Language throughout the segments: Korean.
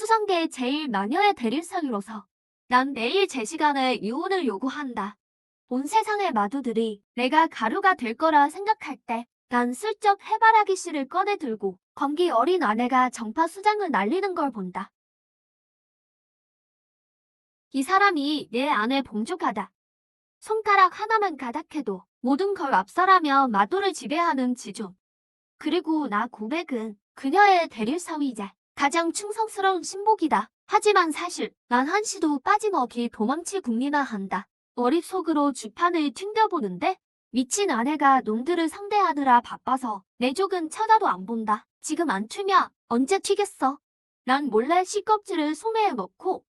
수성계의 제일 마녀의 대릴상으로서 난 매일 제 시간에 이혼을 요구한다. 온 세상의 마두들이 내가 가루가 될 거라 생각할 때 난 슬쩍 해바라기 씨를 꺼내 들고 건기 어린 아내가 정파 수장을 날리는 걸 본다. 이 사람이 내 아내 봉주가다. 손가락 하나만 가닥해도 모든 걸 압살하며 마도를 지배하는 지존. 그리고 나 고백은 그녀의 대릴사위이자 가장 충성스러운 신복이다. 하지만 사실 난 한시도 빠짐없이 도망칠 궁리나 한다. 머릿속으로 주판을 튕겨보는데 미친 아내가 놈들을 상대하느라 바빠서 내 족은 쳐다도 안 본다. 지금 안 튀면 언제 튀겠어. 난 몰래 씨껍질을 소매에 넣고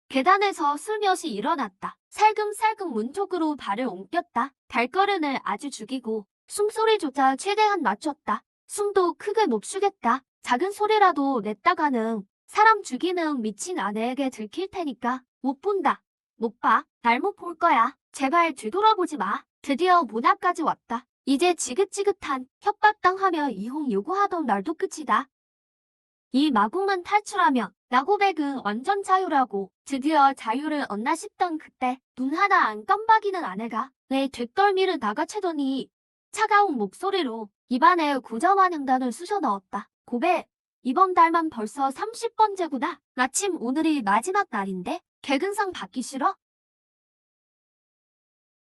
계단에서 슬며시 일어났다. 살금살금 문 쪽으로 발을 옮겼다. 발걸음을 아주 죽이고 숨소리조차 최대한 낮췄다. 숨도 크게 못 쉬겠다. 작은 소리라도 냈다가는 사람 죽이는 미친 아내에게 들킬 테니까 못 본다. 못 봐. 날 못 볼 거야. 제발 뒤돌아보지 마. 드디어 문 앞까지 왔다. 이제 지긋지긋한 협박당하며 이혼 요구하던 날도 끝이다. 이 마국만 탈출하면 나 고백은 완전 자유라고 드디어 자유를 얻나 싶던 그때 눈 하나 안 깜박이는 아내가 내 뒷덜미를 나가채더니 차가운 목소리로 입안에 구자완양단을 쑤셔 넣었다. 고백, 이번 달만 벌써 30번째구나. 마침 오늘이 마지막 날인데 개근상 받기 싫어?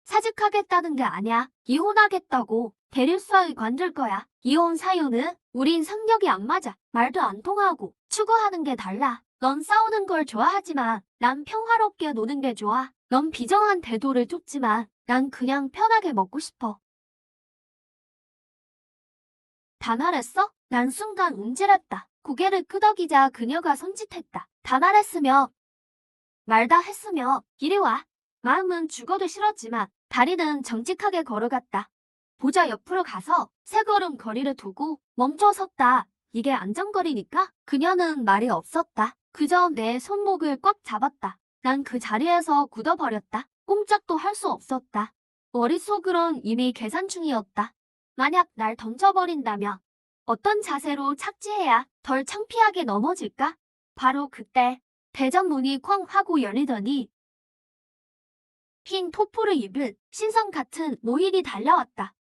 사직하겠다는 게 아니야. 이혼하겠다고. 대릴사의 관둘 거야. 이혼 사유는 우린 성격이 안 맞아. 말도 안 통하고 추구하는 게 달라. 넌 싸우는 걸 좋아하지만 난 평화롭게 노는 게 좋아. 넌 비정한 태도를 쫓지만 난 그냥 편하게 먹고 싶어. 다 말했어? 난 순간 움찔했다. 고개를 끄덕이자 그녀가 손짓했다. 다 말했으며 말다 했으며 이리 와. 마음은 죽어도 싫었지만 다리는 정직하게 걸어갔다. 보자 옆으로 가서 세 걸음 거리를 두고 멈춰 섰다. 이게 안전거리니까? 그녀는 말이 없었다. 그저 내 손목을 꽉 잡았다. 난 그 자리에서 굳어버렸다. 꼼짝도 할 수 없었다. 머릿속으론 이미 계산 중이었다. 만약 날 던져버린다면 어떤 자세로 착지해야 덜 창피하게 넘어질까? 바로 그때 대전 문이 쾅 하고 열리더니 흰 토포를 입은 신성 같은 노인이 달려왔다.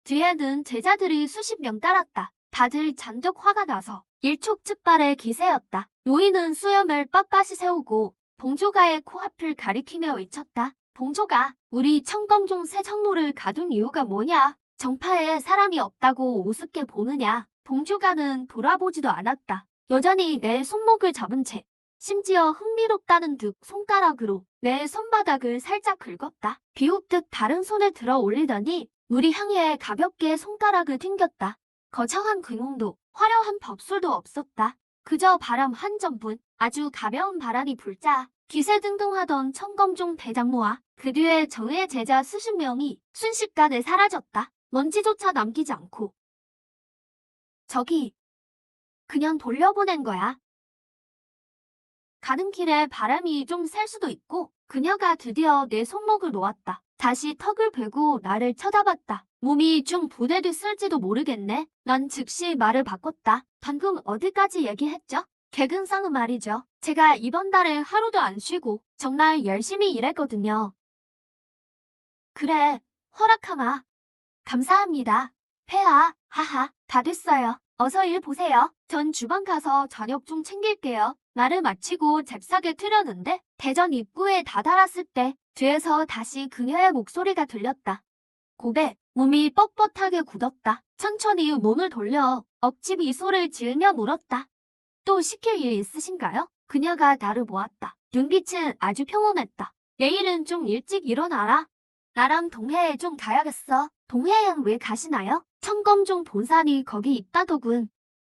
뒤에는 제자들이 수십 명 따랐다. 다들 잔뜩 화가 나서 일촉즉발의 기세였다. 노인은 수염을 빳빳이 세우고 봉조가의 코앞을 가리키며 외쳤다. 봉조가, 우리 청검종 새 정로를 가둔 이유가 뭐냐? 정파에 사람이 없다고 우습게 보느냐? 봉조가는 돌아보지도 않았다. 여전히 내 손목을 잡은 채 심지어 흥미롭다는 듯 손가락으로 내 손바닥을 살짝 긁었다. 비웃듯 다른 손을 들어 올리더니 우리 향해 가볍게 손가락을 튕겼다. 거창한 근홍도 화려한 법술도 없었다. 그저 바람 한 점분 아주 가벼운 바람이 불자 기세등등하던 청검종 대장모와 그 뒤에 정의 제자 수십 명이 순식간에 사라졌다. 먼지조차 남기지 않고. 저기 그냥 돌려보낸 거야. 가는 길에 바람이 좀 셀 수도 있고 그녀가 드디어 내 손목을 놓았다. 다시 턱을 베고 나를 쳐다봤다. 몸이 좀 분해됐을지도 모르겠네. 난 즉시 말을 바꿨다. 방금 어디까지 얘기했죠? 개근상은 말이죠. 제가 이번 달에 하루도 안 쉬고 정말 열심히 일했거든요. 그래, 허락하마. 감사합니다. 폐하, 하하, 다 됐어요. 어서 일 보세요. 전 주방 가서 저녁 좀 챙길게요. 말을 마치고 잽싸게 트려는데 대전 입구에 다다랐을 때 뒤에서 다시 그녀의 목소리가 들렸다. 고백, 몸이 뻣뻣하게 굳었다. 천천히 몸을 돌려 억지 미소를 지으며 물었다. 또 시킬 일 있으신가요? 그녀가 나를 보았다. 눈빛은 아주 평온했다. 내일은 좀 일찍 일어나라. 나랑 동해에 좀 가야겠어. 동해엔 왜 가시나요? 청검종 본산이 거기 있다더군.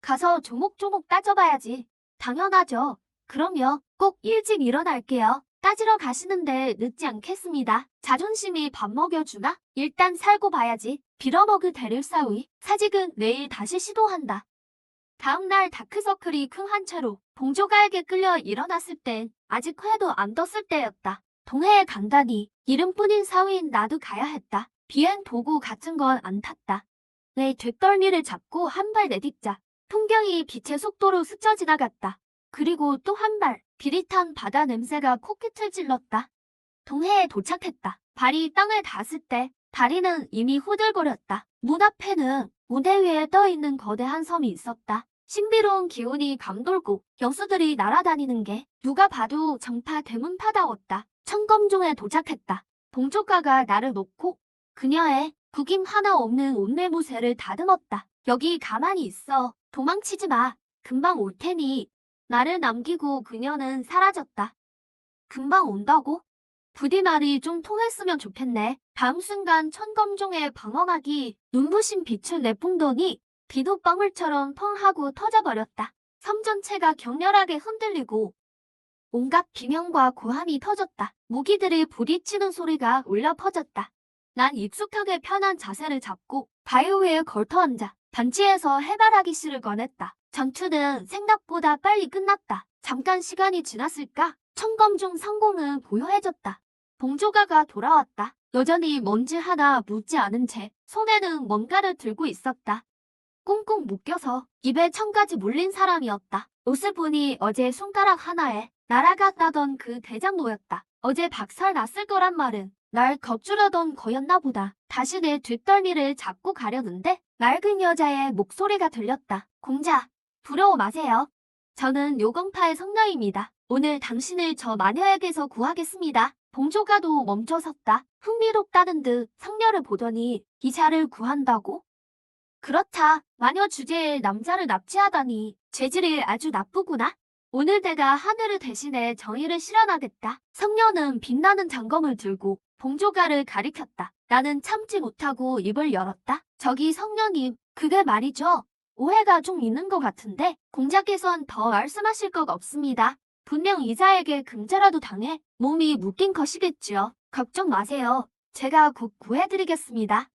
가서 조목조목 따져봐야지. 당연하죠. 그럼요. 꼭 일찍 일어날게요. 따지러 가시는데 늦지 않겠습니다. 자존심이 밥 먹여주나? 일단 살고 봐야지. 빌어먹을 대릴사위. 사직은 내일 다시 시도한다. 다음날 다크서클이 큰 한 채로 봉조가에게 끌려 일어났을 땐 아직 해도 안 떴을 때였다. 동해에 간다니 이름뿐인 사위인 나도 가야 했다. 비행 도구 같은 건 안 탔다. 내 뒷덜미를 잡고 한 발 내딛자 풍경이 빛의 속도로 스쳐 지나갔다. 그리고 또 한 발, 비릿한 바다 냄새가 코끝을 찔렀다. 동해에 도착했다. 발이 땅을 닿았을 때 다리는 이미 후들거렸다. 문 앞에는 무대 위에 떠있는 거대한 섬이 있었다. 신비로운 기운이 감돌고 여수들이 날아다니는 게 누가 봐도 정파 대문파다웠다. 청검종에 도착했다. 봉조가가 나를 놓고 그녀의 구김 하나 없는 옷매무새를 다듬었다. 여기 가만히 있어. 도망치지 마. 금방 올 테니. 나를 남기고 그녀는 사라졌다. 금방 온다고? 부디 말이 좀 통했으면 좋겠네. 다음 순간 천검종의 방어막이 눈부신 빛을 내뿜더니 비눗방울처럼 펑 하고 터져버렸다. 섬 전체가 격렬하게 흔들리고 온갖 비명과 고함이 터졌다. 무기들이 부딪히는 소리가 울려 퍼졌다. 난 익숙하게 편한 자세를 잡고 바위 위에 걸터앉아 반지에서 해바라기 씨를 꺼냈다. 전투는 생각보다 빨리 끝났다. 잠깐 시간이 지났을까? 천검중 성공은 고요해졌다. 봉조가가 돌아왔다. 여전히 먼지 하나 묻지 않은 채 손에는 뭔가를 들고 있었다. 꽁꽁 묶여서 입에 천까지 물린 사람이었다. 옷을 보니 어제 손가락 하나에 날아갔다던 그 대장노였다. 어제 박살 났을 거란 말은 날 겁주려던 거였나 보다. 다시 내 뒷덜미를 잡고 가려는데 맑은 여자의 목소리가 들렸다. 공자, 부러워 마세요. 저는 요건파의 성녀입니다. 오늘 당신을 저 마녀에게서 구하겠습니다. 봉조가도 멈춰섰다. 흥미롭다는 듯 성녀를 보더니 기자를 구한다고? 그렇다. 마녀 주제에 남자를 납치하다니 죄질이 아주 나쁘구나. 오늘 내가 하늘을 대신해 정의를 실현하겠다. 성녀는 빛나는 장검을 들고 봉조가를 가리켰다. 나는 참지 못하고 입을 열었다. 저기 성녀님, 그게 말이죠. 오해가 좀 있는 것 같은데 공자께선 더 말씀하실 것 없습니다. 분명 이자에게 금제라도 당해 몸이 묶인 것이겠지요. 걱정 마세요. 제가 곧 구해드리겠습니다.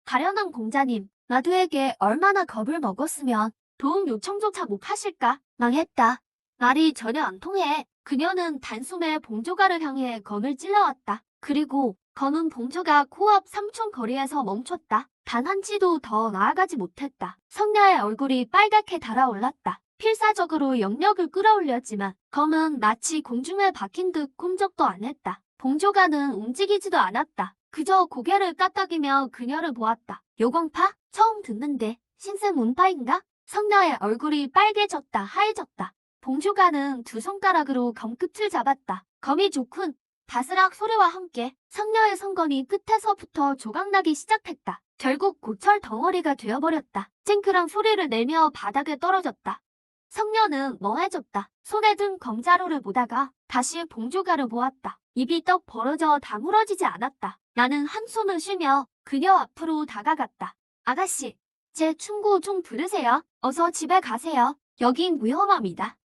가련한 공자님, 나두에게 얼마나 겁을 먹었으면 도움 요청조차 못 하실까? 망했다. 말이 전혀 안 통해. 그녀는 단숨에 봉조가를 향해 검을 찔러왔다. 그리고 검은 봉조가 코앞 3촌 거리에서 멈췄다. 단 한 치도 더 나아가지 못했다. 성녀의 얼굴이 빨갛게 달아올랐다. 필사적으로 영력을 끌어올렸지만 검은 마치 공중에 박힌 듯 꼼짝도 안 했다. 봉조가는 움직이지도 않았다. 그저 고개를 까딱이며 그녀를 보았다. 요광파? 처음 듣는데 신생 운파인가? 성녀의 얼굴이 빨개졌다 하얘졌다. 봉조가는 두 손가락으로 검 끝을 잡았다. 검이 좋군. 바스락 소리와 함께 성녀의 성건이 끝에서부터 조각나기 시작했다. 결국 고철 덩어리가 되어버렸다. 쨍크랑 소리를 내며 바닥에 떨어졌다. 성녀는 멍해졌다. 손에 든 검자루를 보다가 다시 봉조가를 보았다. 입이 떡 벌어져 다물어지지 않았다. 나는 한숨을 쉬며 그녀 앞으로 다가갔다. 아가씨, 제 충고 좀 들으세요. 어서 집에 가세요. 여긴 위험합니다.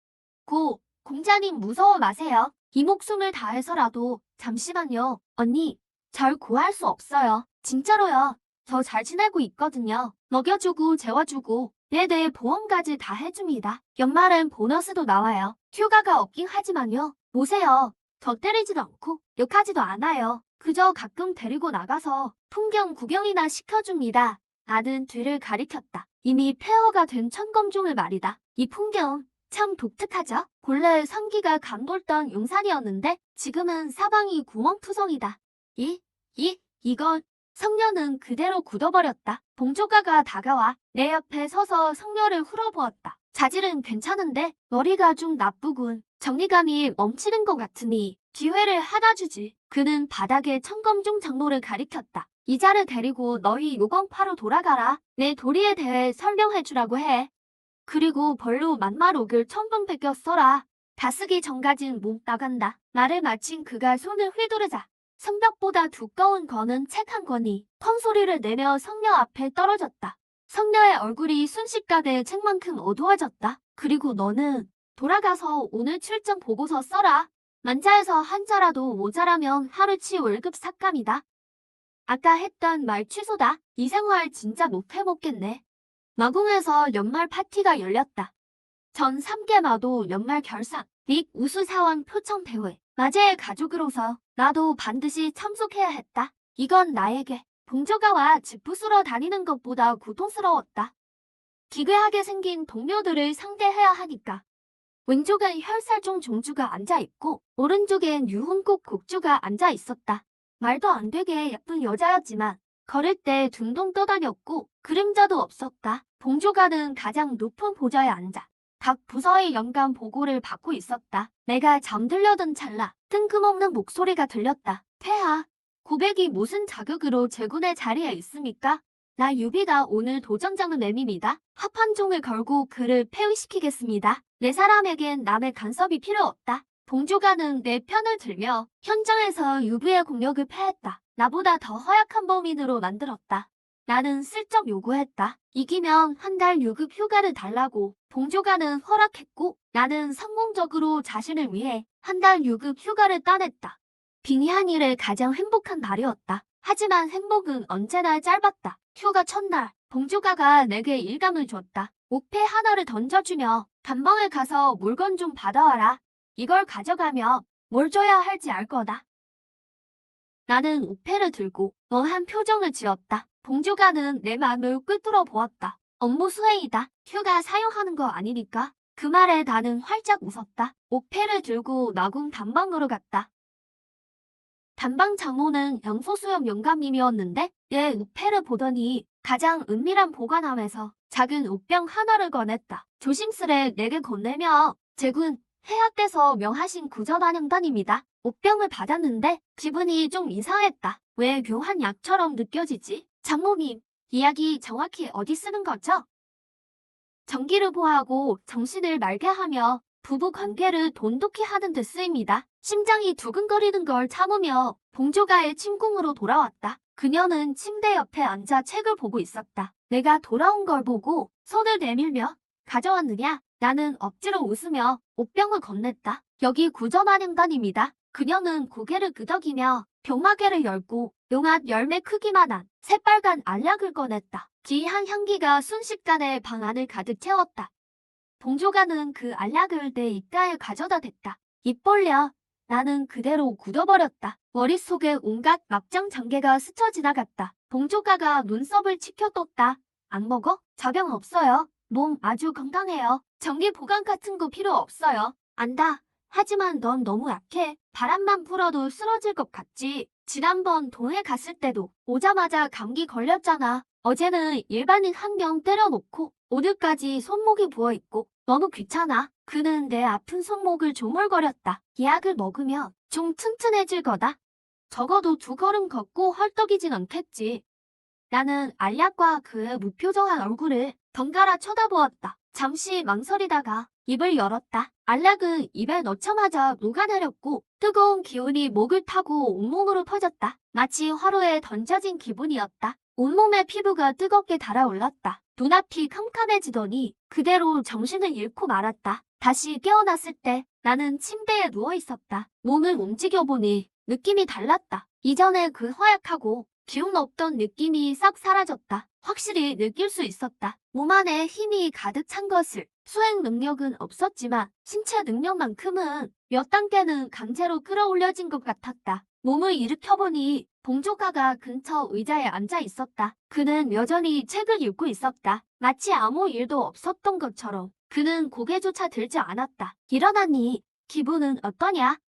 공자님 무서워 마세요. 이 목숨을 다해서라도 잠시만요. 언니, 절 구할 수 없어요. 진짜로요. 저 잘 지내고 있거든요. 먹여주고 재워주고 네네 보험까지 다 해줍니다. 연말엔 보너스도 나와요. 휴가가 없긴 하지만요. 보세요. 저 때리지도 않고 욕하지도 않아요. 그저 가끔 데리고 나가서 풍경 구경이나 시켜줍니다. 나는 뒤를 가리켰다. 이미 폐허가 된 천검종을 말이다. 이 풍경 참 독특하죠? 본래 성기가 감돌던 용산이었는데 지금은 사방이 구멍투성이다. 이건 성녀는 그대로 굳어버렸다. 봉조가가 다가와 내 옆에 서서 성녀를 훑어보았다. 자질은 괜찮은데 머리가 좀 나쁘군. 정리감이 멈추는 것 같으니 기회를 하나 주지. 그는 바닥에 천검종 장로를 가리켰다. 이자를 데리고 너희 요광파로 돌아가라. 내 도리에 대해 설명해주라고 해. 그리고 벌로 만마록을 1000번 베껴 써라. 다 쓰기 전까진 못 나간다. 말을 마친 그가 손을 휘두르자 성벽보다 두꺼운 거는 책 한 권이 펑 소리를 내며 성녀 앞에 떨어졌다. 성녀의 얼굴이 순식간에 책만큼 어두워졌다. 그리고 너는 돌아가서 오늘 출정 보고서 써라. 만자에서 한자라도 모자라면 하루치 월급 삭감이다. 아까 했던 말 취소다. 이 생활 진짜 못 해먹겠네. 마궁에서 연말 파티가 열렸다. 전 3개마도 연말 결산, 닉 우수사원 표창 대회. 마제의 가족으로서 나도 반드시 참석해야 했다. 이건 나에게 봉조가와 집 부수러 다니는 것보다 고통스러웠다. 기괴하게 생긴 동료들을 상대해야 하니까. 왼쪽엔 혈살종 종주가 앉아있고 오른쪽엔 유흥국 국주가 앉아있었다. 말도 안 되게 예쁜 여자였지만 걸을 때 둥둥 떠다녔고 그림자도 없었다. 봉조가는 가장 높은 보좌에 앉아 각 부서의 연간 보고를 받고 있었다. 내가 잠들려던 찰나 뜬금없는 목소리가 들렸다. 폐하, 고백이 무슨 자격으로 제군의 자리에 있습니까? 나 유비가 오늘 도전장을 내밉니다. 합판종을 걸고 그를 폐위시키겠습니다. 내 사람에겐 남의 간섭이 필요 없다. 봉조가는 내 편을 들며 현장에서 유비의 공력을 패했다. 나보다 더 허약한 범인으로 만들었다. 나는 슬쩍 요구했다. 이기면 한 달 유급 휴가를 달라고. 봉조가는 허락했고 나는 성공적으로 자신을 위해 한 달 유급 휴가를 따냈다. 빙의한 일의 가장 행복한 날이었다. 하지만 행복은 언제나 짧았다. 휴가 첫날, 봉조가가 내게 일감을 줬다. 옥패 하나를 던져주며 단방에 가서 물건 좀 받아와라. 이걸 가져가며 뭘 줘야 할지 알 거다. 나는 옥패를 들고 멍한 표정을 지었다. 봉조가는 내 마음을 꿰뚫어 보았다. 업무 수행이다. 휴가 사용하는 거 아니니까. 그 말에 나는 활짝 웃었다. 옥패를 들고 나궁 단방으로 갔다. 단방 장모는 영소수염 영감님이었는데 얘 옥패를 보더니 가장 은밀한 보관함에서 작은 옥병 하나를 꺼냈다. 조심스레 내게 건네며 제군, 해학께서 명하신 구전환영단입니다. 옥병을 받았는데 기분이 좀 이상했다. 왜 묘한 약처럼 느껴지지? 장모님, 이야기 정확히 어디 쓰는 거죠? 정기를 보하고 정신을 맑게 하며 부부 관계를 돈독히 하는 데 쓰입니다. 심장이 두근거리는 걸 참으며 봉조가의 침궁으로 돌아왔다. 그녀는 침대 옆에 앉아 책을 보고 있었다. 내가 돌아온 걸 보고 손을 내밀며 가져왔느냐? 나는 억지로 웃으며 옥병을 건넸다. 여기 구전환영단입니다. 그녀는 고개를 끄덕이며 병마개를 열고 용한 열매 크기만한 새빨간 알약을 꺼냈다. 귀한 향기가 순식간에 방 안을 가득 채웠다. 봉조가는 그 알약을 내 입가에 가져다 댔다. 입 벌려. 나는 그대로 굳어버렸다. 머릿속에 온갖 막장 장계가 스쳐 지나갔다. 봉조가가 눈썹을 치켜떴다. 안 먹어? 자병 없어요. 몸 아주 건강해요. 전기 보관 같은 거 필요 없어요. 안다. 하지만 넌 너무 약해. 바람만 불어도 쓰러질 것 같지. 지난번 동해 갔을 때도 오자마자 감기 걸렸잖아. 어제는 일반인 한 병 때려놓고 오늘까지 손목이 부어있고 너무 귀찮아. 그는 내 아픈 손목을 조물거렸다. 이 약을 먹으면 좀 튼튼해질 거다. 적어도 2걸음 걷고 헐떡이진 않겠지. 나는 알약과 그의 무표정한 얼굴을 번갈아 쳐다보았다. 잠시 망설이다가 입을 열었다. 알약은 입에 넣자마자 녹아내렸고 뜨거운 기운이 목을 타고 온몸으로 퍼졌다. 마치 화로에 던져진 기분이었다. 온몸의 피부가 뜨겁게 달아올랐다. 눈앞이 캄캄해지더니 그대로 정신을 잃고 말았다. 다시 깨어났을 때 나는 침대에 누워있었다. 몸을 움직여보니 느낌이 달랐다. 이전에 그 허약하고 기운 없던 느낌이 싹 사라졌다. 확실히 느낄 수 있었다. 몸 안에 힘이 가득 찬 것을. 수행 능력은 없었지만 신체 능력만큼은 몇 단계는 강제로 끌어올려진 것 같았다. 몸을 일으켜보니 봉조가가 근처 의자에 앉아 있었다. 그는 여전히 책을 읽고 있었다. 마치 아무 일도 없었던 것처럼. 그는 고개조차 들지 않았다. 일어나니 기분은 어떠냐?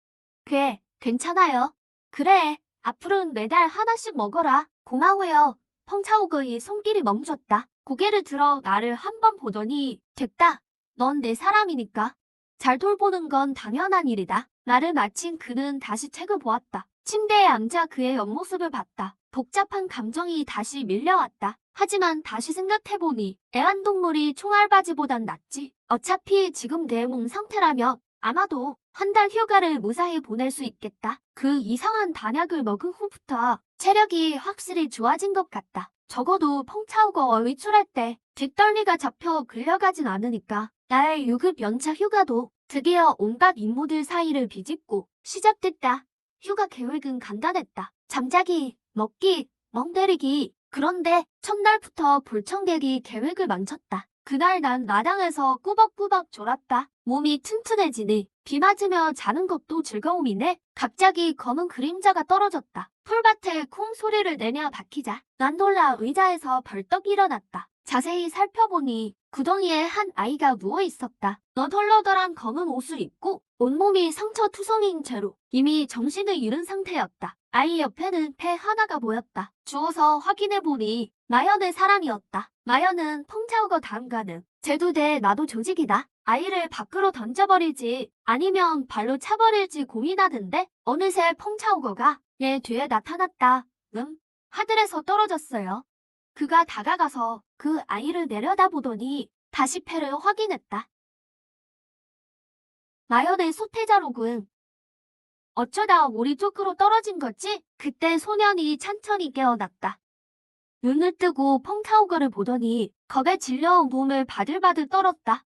괜찮아요. 그래, 앞으로는 매달 하나씩 먹어라. 고마워요. 펑차오거의 손길이 멈췄다. 고개를 들어 나를 한 번 보더니 됐다. 넌 내 사람이니까. 잘 돌보는 건 당연한 일이다. 나를 마친 그는 다시 책을 보았다. 침대에 앉아 그의 옆모습을 봤다. 복잡한 감정이 다시 밀려왔다. 하지만 다시 생각해보니 애완동물이 총알바지보단 낫지. 어차피 지금 내 몸 상태라면 아마도 한 달 휴가를 무사히 보낼 수 있겠다. 그 이상한 단약을 먹은 후부터 체력이 확실히 좋아진 것 같다. 적어도 펑차오거 외출할 때 뒷덜미가 잡혀 끌려가진 않으니까. 나의 유급 연차 휴가도 드디어 온갖 임무들 사이를 비집고 시작됐다. 휴가 계획은 간단했다. 잠자기, 먹기, 멍때리기. 그런데 첫날부터 불청객이 계획을 망쳤다. 그날 난 마당에서 꾸벅꾸벅 졸았다. 몸이 튼튼해지니 비 맞으며 자는 것도 즐거움이네. 갑자기 검은 그림자가 떨어졌다. 풀밭에 콩 소리를 내며 박히자 난 놀라 의자에서 벌떡 일어났다. 자세히 살펴보니 구덩이에 한 아이가 누워 있었다. 너덜너덜한 검은 옷을 입고 온몸이 상처투성인 채로 이미 정신을 잃은 상태였다. 아이 옆에는 배 하나가 보였다. 주워서 확인해보니 마연의 사람이었다. 마연은 펑차우거 다음가는 제도대 나도 조직이다. 아이를 밖으로 던져버릴지 아니면 발로 차버릴지 고민하던데 어느새 펑차우거가 얘 뒤에 나타났다. 하늘에서 떨어졌어요. 그가 다가가서 그 아이를 내려다보더니 다시 패를 확인했다. 마연의 소태자록은 어쩌다 우리 쪽으로 떨어진 거지? 그때 소년이 천천히 깨어났다. 눈을 뜨고 펑타오거를 보더니 겁에 질려 몸을 바들바들 떨었다.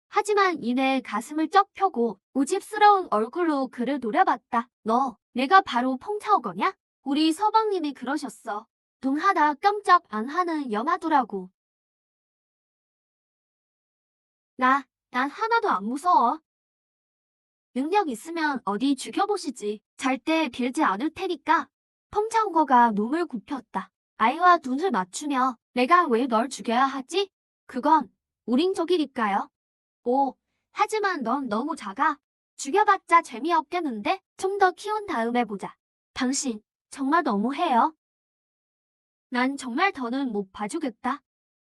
하지만 이내 가슴을 쩍 펴고 우집스러운 얼굴로 그를 노려봤다. 너, 내가 바로 펑타오거냐? 우리 서방님이 그러셨어. 둥 하나 깜짝 안 하는 염하두라고. 난 하나도 안 무서워. 능력 있으면 어디 죽여보시지. 절대 빌지 않을 테니까. 펑차오거가 눈을 굽혔다. 아이와 눈을 맞추며 내가 왜 널 죽여야 하지? 그건 우린 적이니까요. 오, 하지만 넌 너무 작아. 죽여봤자 재미없겠는데? 좀 더 키운 다음에 보자. 당신 정말 너무해요. 난 정말 더는 못 봐주겠다.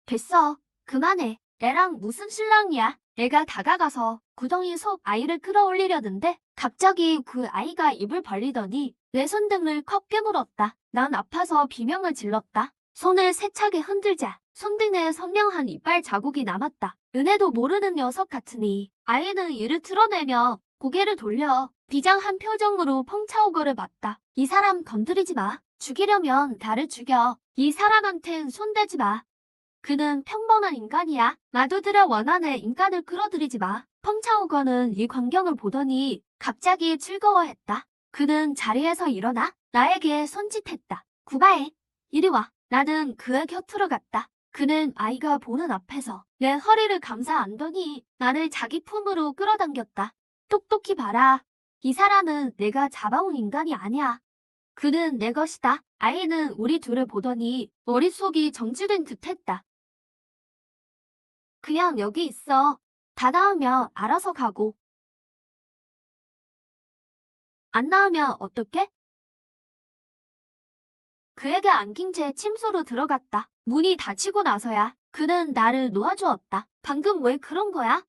됐어. 그만해. 애랑 무슨 신랑이야. 내가 다가가서 구덩이 속 아이를 끌어올리려는데 갑자기 그 아이가 입을 벌리더니 내 손등을 컥 깨물었다. 난 아파서 비명을 질렀다. 손을 세차게 흔들자 손등에 선명한 이빨 자국이 남았다. 은혜도 모르는 녀석 같으니 아이는 이를 틀어내며 고개를 돌려 비장한 표정으로 펑차오거를 봤다. 이 사람 건드리지 마. 죽이려면 나를 죽여. 이 사람한텐 손대지 마. 그는 평범한 인간이야. 마도들의 원한에 인간을 끌어들이지 마. 펑차오거는 이 광경을 보더니 갑자기 즐거워했다. 그는 자리에서 일어나 나에게 손짓했다. 구바에, 이리 와. 나는 그의 곁으로 갔다. 그는 아이가 보는 앞에서 내 허리를 감싸 안더니 나를 자기 품으로 끌어당겼다. 똑똑히 봐라. 이 사람은 내가 잡아온 인간이 아니야. 그는 내 것이다. 아이는 우리 둘을 보더니 머릿속이 정지된 듯했다. 그냥 여기 있어. 다 나으면 알아서 가고. 안 나으면 어떡해? 그에게 안긴 채 침소로 들어갔다. 문이 닫히고 나서야 그는 나를 놓아주었다. 방금 왜 그런 거야?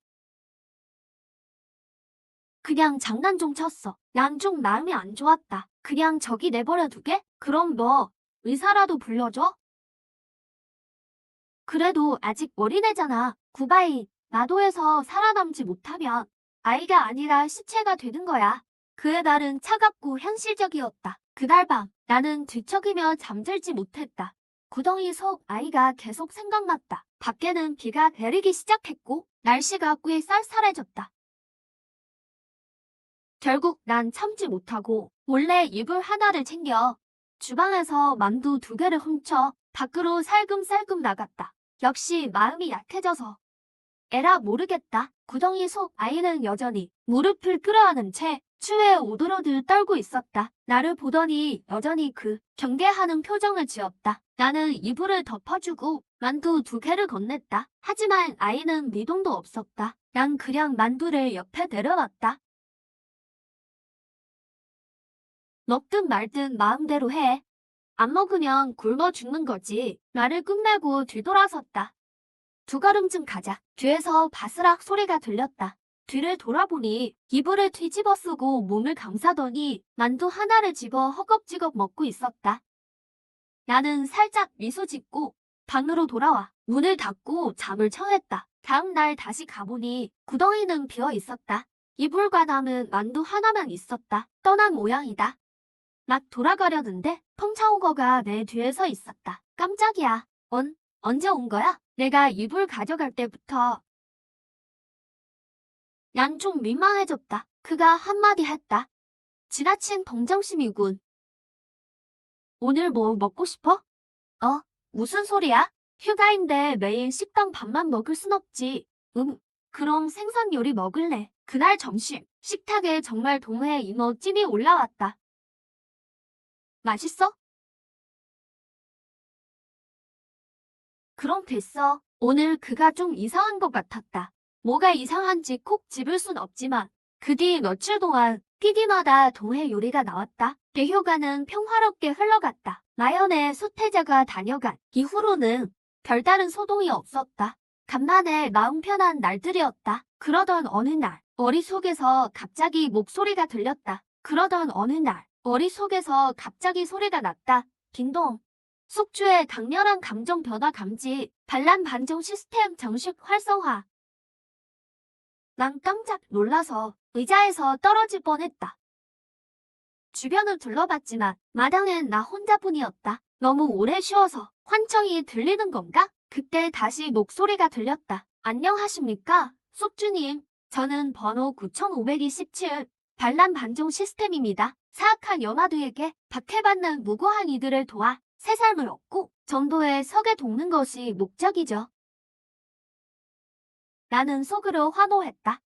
그냥 장난 좀 쳤어. 난 좀 마음이 안 좋았다. 그냥 저기 내버려 두게? 그럼 뭐 의사라도 불러줘? 그래도 아직 어린애잖아. 구바이, 마도에서 살아남지 못하면 아이가 아니라 시체가 되는 거야. 그의 말은 차갑고 현실적이었다. 그날 밤 나는 뒤척이며 잠들지 못했다. 구덩이 속 아이가 계속 생각났다. 밖에는 비가 내리기 시작했고 날씨가 꽤 쌀쌀해졌다. 결국 난 참지 못하고 몰래 이불 하나를 챙겨 주방에서 만두 2개를 훔쳐 밖으로 살금살금 나갔다. 역시 마음이 약해져서 에라 모르겠다. 구덩이 속 아이는 여전히 무릎을 끌어안은 채 추위에 오들오들 떨고 있었다. 나를 보더니 여전히 그 경계하는 표정을 지었다. 나는 이불을 덮어주고 만두 2개를 건넸다. 하지만 아이는 미동도 없었다. 난 그냥 만두를 옆에 내려놨다. 먹든 말든 마음대로 해. 안 먹으면 굶어 죽는 거지. 말을 끝내고 뒤돌아섰다. 2걸음쯤 가자. 뒤에서 바스락 소리가 들렸다. 뒤를 돌아보니 이불을 뒤집어 쓰고 몸을 감싸더니 만두 하나를 집어 허겁지겁 먹고 있었다. 나는 살짝 미소 짓고 방으로 돌아와 문을 닫고 잠을 청했다. 다음 날 다시 가보니 구덩이는 비어 있었다. 이불과 남은 만두 하나만 있었다. 떠난 모양이다. 막 돌아가려는데 펑차오거가 내 뒤에 서 있었다. 깜짝이야. 언제 온 거야? 내가 이불 가져갈 때부터. 난 좀 민망해졌다. 그가 한마디 했다. 지나친 동정심이군. 오늘 뭐 먹고 싶어? 무슨 소리야? 휴가인데 매일 식당 밥만 먹을 순 없지. 그럼 생선 요리 먹을래. 그날 점심 식탁에 정말 동해 잉어 찜이 올라왔다. 맛있어? 그럼 됐어. 오늘 그가 좀 이상한 것 같았다. 뭐가 이상한지 콕 집을 순 없지만 그 뒤 며칠 동안 PD마다 동해 요리가 나왔다. 개효가는 평화롭게 흘러갔다. 나연의 수태자가 다녀간 이후로는 별다른 소동이 없었다. 간만에 마음 편한 날들이었다. 그러던 어느 날 머릿속에서 갑자기 목소리가 들렸다. 그러던 어느 날 머릿속에서 갑자기 소리가 났다. 딩동. 숙주의 강렬한 감정 변화 감지, 반란 반정 시스템 정식 활성화. 난 깜짝 놀라서 의자에서 떨어질 뻔했다. 주변을 둘러봤지만 마당엔 나 혼자뿐이었다. 너무 오래 쉬어서 환청이 들리는 건가? 그때 다시 목소리가 들렸다. 안녕하십니까? 숙주님. 저는 번호 9527 반란 반종 시스템입니다. 사악한 여마두에게 박해받는 무고한 이들을 도와 새 삶을 얻고 정도의 석에 돕는 것이 목적이죠. 나는 속으로 환호했다.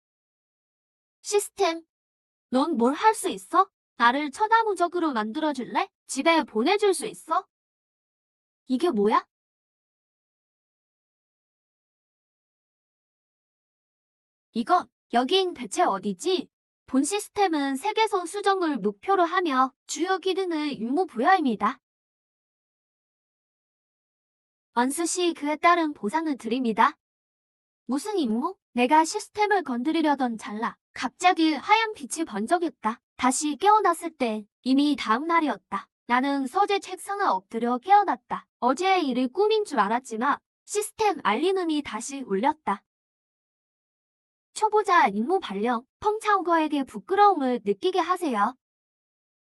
시스템, 넌 뭘 할 수 있어? 나를 처나무적으로 만들어줄래? 집에 보내줄 수 있어? 이게 뭐야? 이건 여긴 대체 어디지? 본 시스템은 세계선 수정을 목표로 하며 주요 기능을 유무부여입니다. 완수 시 그에 따른 보상을 드립니다. 무슨 임무? 내가 시스템을 건드리려던 찰나 갑자기 하얀 빛이 번쩍였다. 다시 깨어났을 때 이미 다음 날이었다. 나는 서재 책상에 엎드려 깨어났다. 어제의 일이 꿈인 줄 알았지만 시스템 알림음이 다시 울렸다. 초보자 임무 발령, 펑차우거에게 부끄러움을 느끼게 하세요.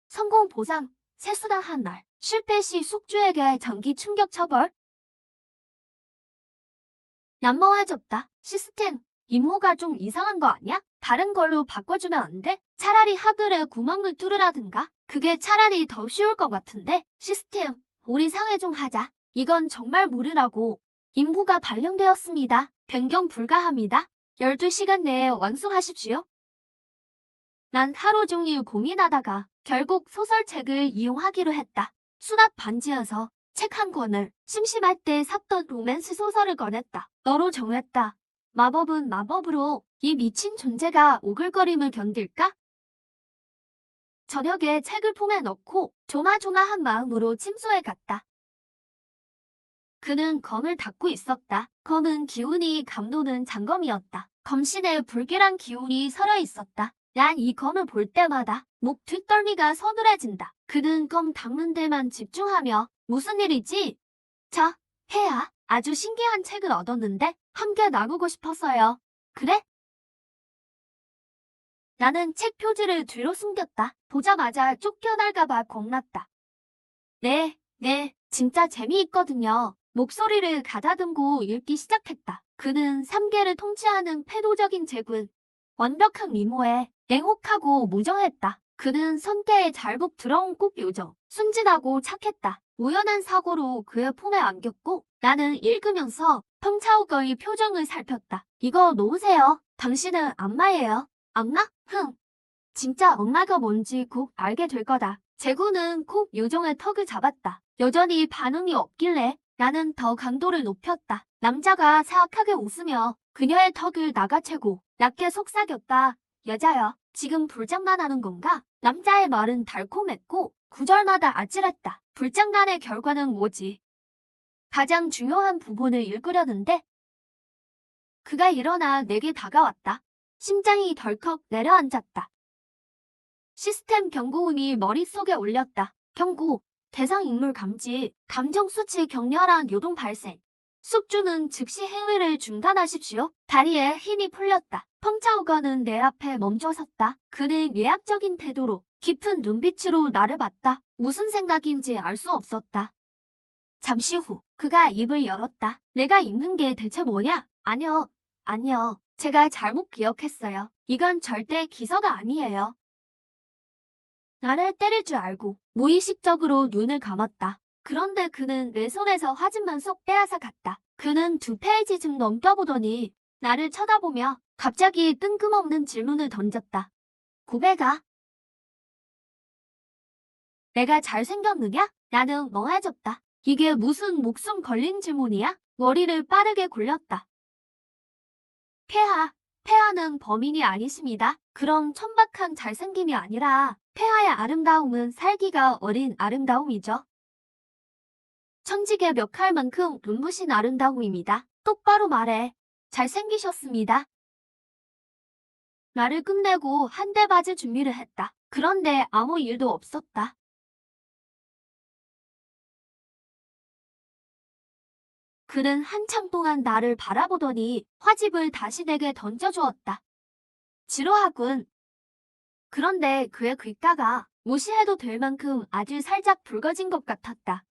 성공 보상, 세수당 한 날, 실패 시 숙주에게 전기 충격 처벌. 난멍해졌다. 시스템, 임무가 좀 이상한 거 아니야? 다른 걸로 바꿔주면 안 돼? 차라리 하늘에 구멍을 뚫으라든가? 그게 차라리 더 쉬울 것 같은데? 시스템, 우리 상회 좀 하자. 이건 정말 무리라고. 임무가 발령되었습니다. 변경 불가합니다. 12시간 내에 완수하십시오. 난 하루 종일 고민하다가 결국 소설책을 이용하기로 했다. 수납 반지여서 책 한 권을 심심할 때 샀던 로맨스 소설을 꺼냈다. 너로 정했다. 마법은 마법으로 이 미친 존재가 오글거림을 견딜까? 저녁에 책을 폼에 넣고 조마조마한 마음으로 침소에 갔다. 그는 검을 닫고 있었다. 검은 기운이 감도는 장검이었다. 검신에 불길한 기운이 서려 있었다. 난 이 검을 볼 때마다 목 뒷덜미가 서늘해진다. 그는 검 닦는 데만 집중하며 무슨 일이지? 해야 아주 신기한 책을 얻었는데 함께 나누고 싶었어요. 그래? 나는 책 표지를 뒤로 숨겼다. 보자마자 쫓겨날까봐 겁났다. 네, 진짜 재미있거든요. 목소리를 가다듬고 읽기 시작했다. 그는 3개를 통치하는 패도적인 제군. 완벽한 미모에 냉혹하고 무정했다. 그는 선대에 잘복 들어온 꼭 요정. 순진하고 착했다. 우연한 사고로 그의 품에 안겼고 나는 읽으면서 펑차우거의 표정을 살폈다. 이거 놓으세요. 당신은 악마예요. 악마? 진짜 악마가 뭔지 곧 알게 될 거다. 제구는 콕 요정의 턱을 잡았다. 여전히 반응이 없길래 나는 더 강도를 높였다. 남자가 사악하게 웃으며 그녀의 턱을 나가채고 낮게 속삭였다. 여자여, 지금 불장난하는 건가? 남자의 말은 달콤했고 구절마다 아찔했다. 불장난의 결과는 뭐지? 가장 중요한 부분을 읽으려는데 그가 일어나 내게 다가왔다. 심장이 덜컥 내려앉았다. 시스템 경고음이 머릿속에 울렸다. 경고, 대상 인물 감지, 감정 수치 격렬한 요동 발생. 숙주는 즉시 행위를 중단하십시오. 다리에 힘이 풀렸다. 펑차우거는 내 앞에 멈춰섰다. 그는 예약적인 태도로 깊은 눈빛으로 나를 봤다. 무슨 생각인지 알 수 없었다. 잠시 후 그가 입을 열었다. 내가 입는 게 대체 뭐냐? 아니요. 제가 잘못 기억했어요. 이건 절대 기서가 아니에요. 나를 때릴 줄 알고 무의식적으로 눈을 감았다. 그런데 그는 내 손에서 화진만 쏙 빼앗아 갔다. 그는 2페이지쯤 넘겨보더니 나를 쳐다보며 갑자기 뜬금없는 질문을 던졌다. 고백아, 내가 잘생겼느냐? 나는 멍해졌다. 이게 무슨 목숨 걸린 질문이야? 머리를 빠르게 굴렸다. 폐하는 범인이 아니십니다. 그럼 천박한 잘생김이 아니라 폐하의 아름다움은 살기가 어린 아름다움이죠. 천직의 멱할만큼 눈부신 아름다움입니다. 똑바로 말해. 잘생기셨습니다. 말을 끝내고 한 대 맞을 준비를 했다. 그런데 아무 일도 없었다. 그는 한참 동안 나를 바라보더니 화집을 다시 내게 던져주었다. 지루하군. 그런데 그의 귓가가 무시해도 될 만큼 아주 살짝 붉어진 것 같았다.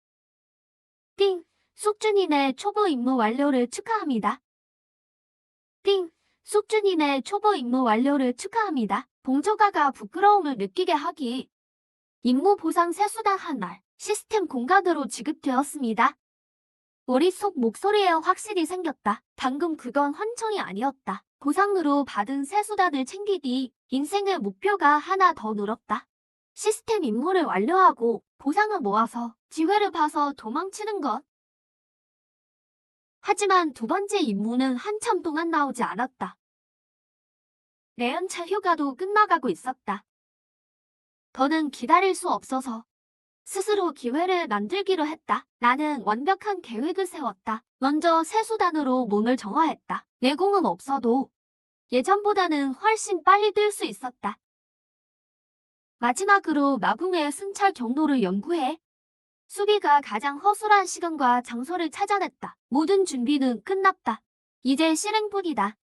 띵! 숙주님의 초보 임무 완료를 축하합니다. 띵! 숙주님의 초보 임무 완료를 축하합니다. 봉조가가 부끄러움을 느끼게 하기. 임무 보상 세수당 한 알, 시스템 공간으로 지급되었습니다. 머릿속 목소리에 확실히 생겼다. 방금 그건 환청이 아니었다. 보상으로 받은 세수단을 챙기니 인생의 목표가 하나 더 늘었다. 시스템 임무를 완료하고 보상을 모아서 기회를 봐서 도망치는 것. 하지만 두 번째 임무는 한참 동안 나오지 않았다. 내 연차 휴가도 끝나가고 있었다. 더는 기다릴 수 없어서 스스로 기회를 만들기로 했다. 나는 완벽한 계획을 세웠다. 먼저 세수단으로 몸을 정화했다. 내공은 없어도 예전보다는 훨씬 빨리 뛸 수 있었다. 마지막으로 마궁의 순찰 경로를 연구해 수비가 가장 허술한 시간과 장소를 찾아냈다. 모든 준비는 끝났다. 이제 실행뿐이다.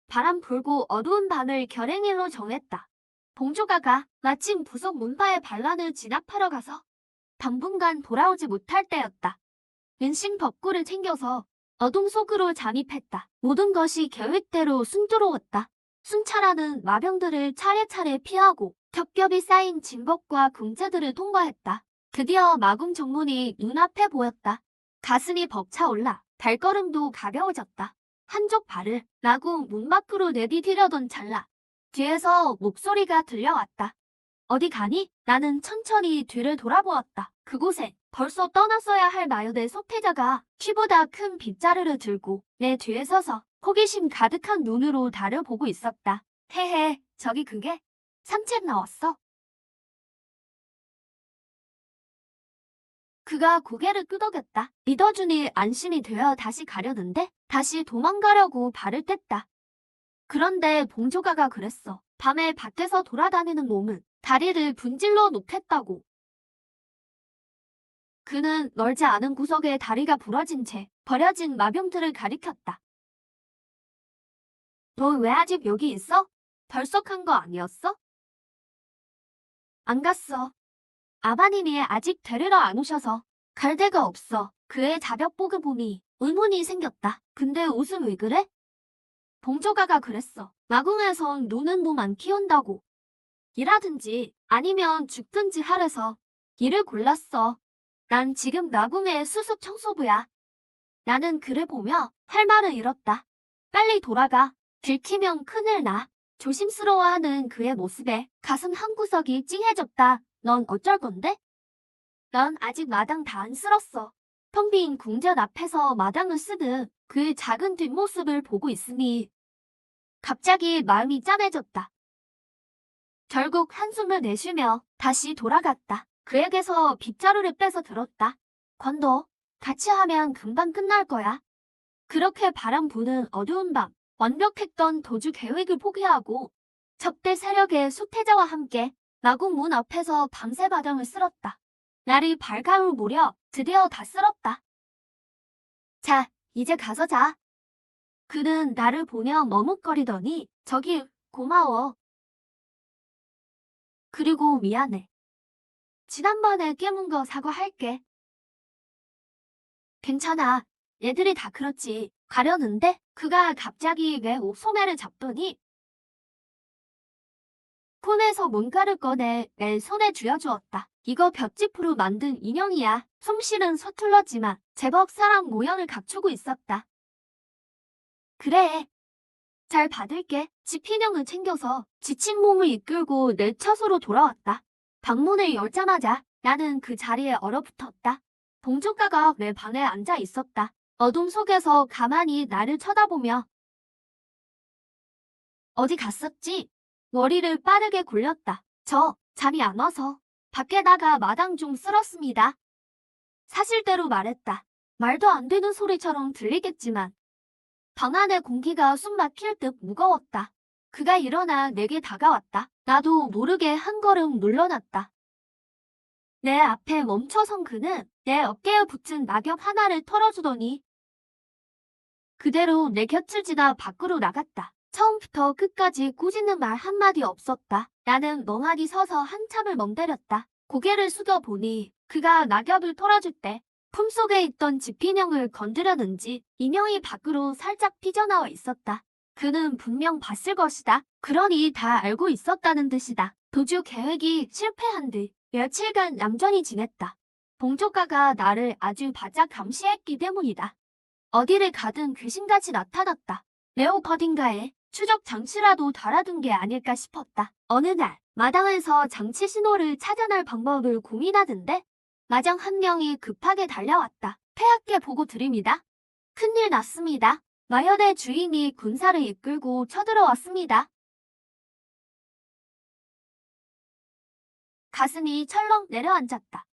바람 불고 어두운 밤을 결행일로 정했다. 봉조가가 마침 부속 문파의 반란을 진압하러 가서 당분간 돌아오지 못할 때였다. 은신 벽구를 챙겨서 어둠 속으로 잠입했다. 모든 것이 계획대로 순조로웠다. 순찰하는 마병들을 차례차례 피하고 겹겹이 쌓인 진법과 궁자들을 통과했다. 드디어 마궁 정문이 눈앞에 보였다. 가슴이 벅차올라 발걸음도 가벼워졌다. 한쪽 발을 마궁 문 밖으로 내디디려던 찰나 뒤에서 목소리가 들려왔다. 어디 가니? 나는 천천히 뒤를 돌아보았다. 그곳에 벌써 떠났어야 할 나연의 소태자가 키보다 큰 빗자루를 들고 내 뒤에 서서 호기심 가득한 눈으로 나를 보고 있었다. 헤헤, 저기 그게 산책 나왔어. 그가 고개를 끄덕였다. 믿어주니 안심이 되어 다시 가려는데 다시 도망가려고 발을 뗐다. 그런데 봉조가가 그랬어. 밤에 밖에서 돌아다니는 놈은 다리를 분질러 놓겠다고. 그는 넓지 않은 구석에 다리가 부러진 채 버려진 마병들을 가리켰다. 너 왜 아직 여기 있어? 덜썩한 거 아니었어? 안 갔어. 아바님이 아직 데리러 안 오셔서 갈 데가 없어. 그의 자벽복을 보니 의문이 생겼다. 근데 옷은 왜 그래? 봉조가가 그랬어. 마궁에선 노는 놈 안 키운다고. 일하든지 아니면 죽든지 하래서 일을 골랐어. 난 지금 나궁의 수습 청소부야. 나는 그를 보며 할 말을 잃었다. 빨리 돌아가. 들키면 큰일 나. 조심스러워하는 그의 모습에 가슴 한구석이 찡해졌다. 넌 어쩔 건데? 넌 아직 마당 다 안 쓸었어. 텅 빈 궁전 앞에서 마당을 쓰듯 그의 작은 뒷모습을 보고 있으니 갑자기 마음이 짠해졌다. 결국 한숨을 내쉬며 다시 돌아갔다. 그에게서 빗자루를 빼서 들었다. 건도 같이 하면 금방 끝날 거야. 그렇게 바람 부는 어두운 밤, 완벽했던 도주 계획을 포기하고 적대 세력의 수태자와 함께 마궁 문 앞에서 밤새 바람을 쓸었다. 날이 밝아올 무렵 드디어 다 쓸었다. 자, 이제 가서 자. 그는 나를 보며 머뭇거리더니 저기 고마워. 그리고 미안해. 지난번에 깨문 거 사과할게. 괜찮아. 얘들이 다 그렇지. 가려는데 그가 갑자기 내 옷 소매를 잡더니 폰에서 뭔가를 꺼내 내 손에 쥐어주었다. 이거 볏짚으로 만든 인형이야. 솜씨는 서툴렀지만 제법 사람 모양을 갖추고 있었다. 그래. 잘 받을게. 집 인형을 챙겨서 지친 몸을 이끌고 내 처소로 돌아왔다. 방문을 열자마자 나는 그 자리에 얼어붙었다. 봉조가가 내 방에 앉아 있었다. 어둠 속에서 가만히 나를 쳐다보며 어디 갔었지? 머리를 빠르게 굴렸다. 잠이 안 와서 밖에 나가 마당 좀 쓸었습니다. 사실대로 말했다. 말도 안 되는 소리처럼 들리겠지만 방 안의 공기가 숨 막힐 듯 무거웠다. 그가 일어나 내게 다가왔다. 나도 모르게 한 걸음 물러났다. 내 앞에 멈춰선 그는 내 어깨에 붙은 낙엽 하나를 털어주더니 그대로 내 곁을 지나 밖으로 나갔다. 처음부터 끝까지 꾸짖는 말 한마디 없었다. 나는 멍하니 서서 한참을 멍때렸다. 고개를 숙여보니 그가 낙엽을 털어줄 때 품속에 있던 지피인형을 건드렸는지 인형이 밖으로 살짝 삐져나와 있었다. 그는 분명 봤을 것이다. 그러니 다 알고 있었다는 뜻이다. 도주 계획이 실패한 뒤 며칠간 얌전히 지냈다. 봉조가가 나를 아주 바짝 감시했기 때문이다. 어디를 가든 귀신같이 나타났다. 매우 어딘가에 추적 장치라도 달아둔 게 아닐까 싶었다. 어느 날 마당에서 장치 신호를 찾아낼 방법을 고민하던데 마장 한 명이 급하게 달려왔다. 폐하께 보고 드립니다. 큰일 났습니다. 마연의 주인이 군사를 이끌고 쳐들어왔습니다. 가슴이 철렁 내려앉았다.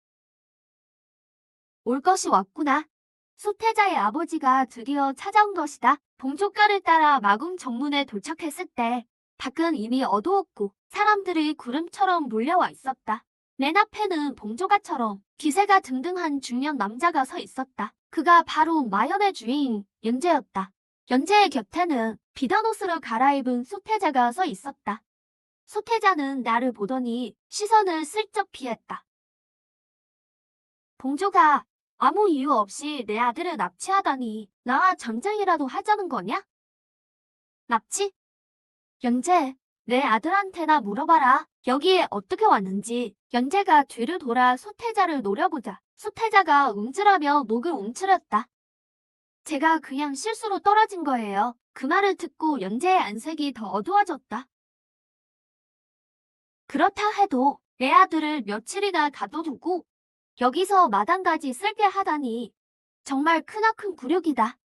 올 것이 왔구나. 소태자의 아버지가 드디어 찾아온 것이다. 봉조가를 따라 마궁 정문에 도착했을 때 밖은 이미 어두웠고 사람들이 구름처럼 몰려와 있었다. 맨 앞에는 봉조가처럼 기세가 등등한 중년 남자가 서 있었다. 그가 바로 마연의 주인 연재였다. 연재의 곁에는 비단 옷으로 갈아입은 소태자가 서 있었다. 소태자는 나를 보더니 시선을 슬쩍 피했다. 봉조가 아무 이유 없이 내 아들을 납치하다니 나와 전쟁이라도 하자는 거냐? 납치? 연재, 내 아들한테나 물어봐라. 여기에 어떻게 왔는지. 연재가 뒤를 돌아 소태자를 노려보자 소태자가 움찔하며 목을 움츠렸다. 제가 그냥 실수로 떨어진 거예요. 그 말을 듣고 연재의 안색이 더 어두워졌다. 그렇다 해도 내 아들을 며칠이나 가둬두고 여기서 마당까지 쓸게 하다니 정말 크나큰 굴욕이다.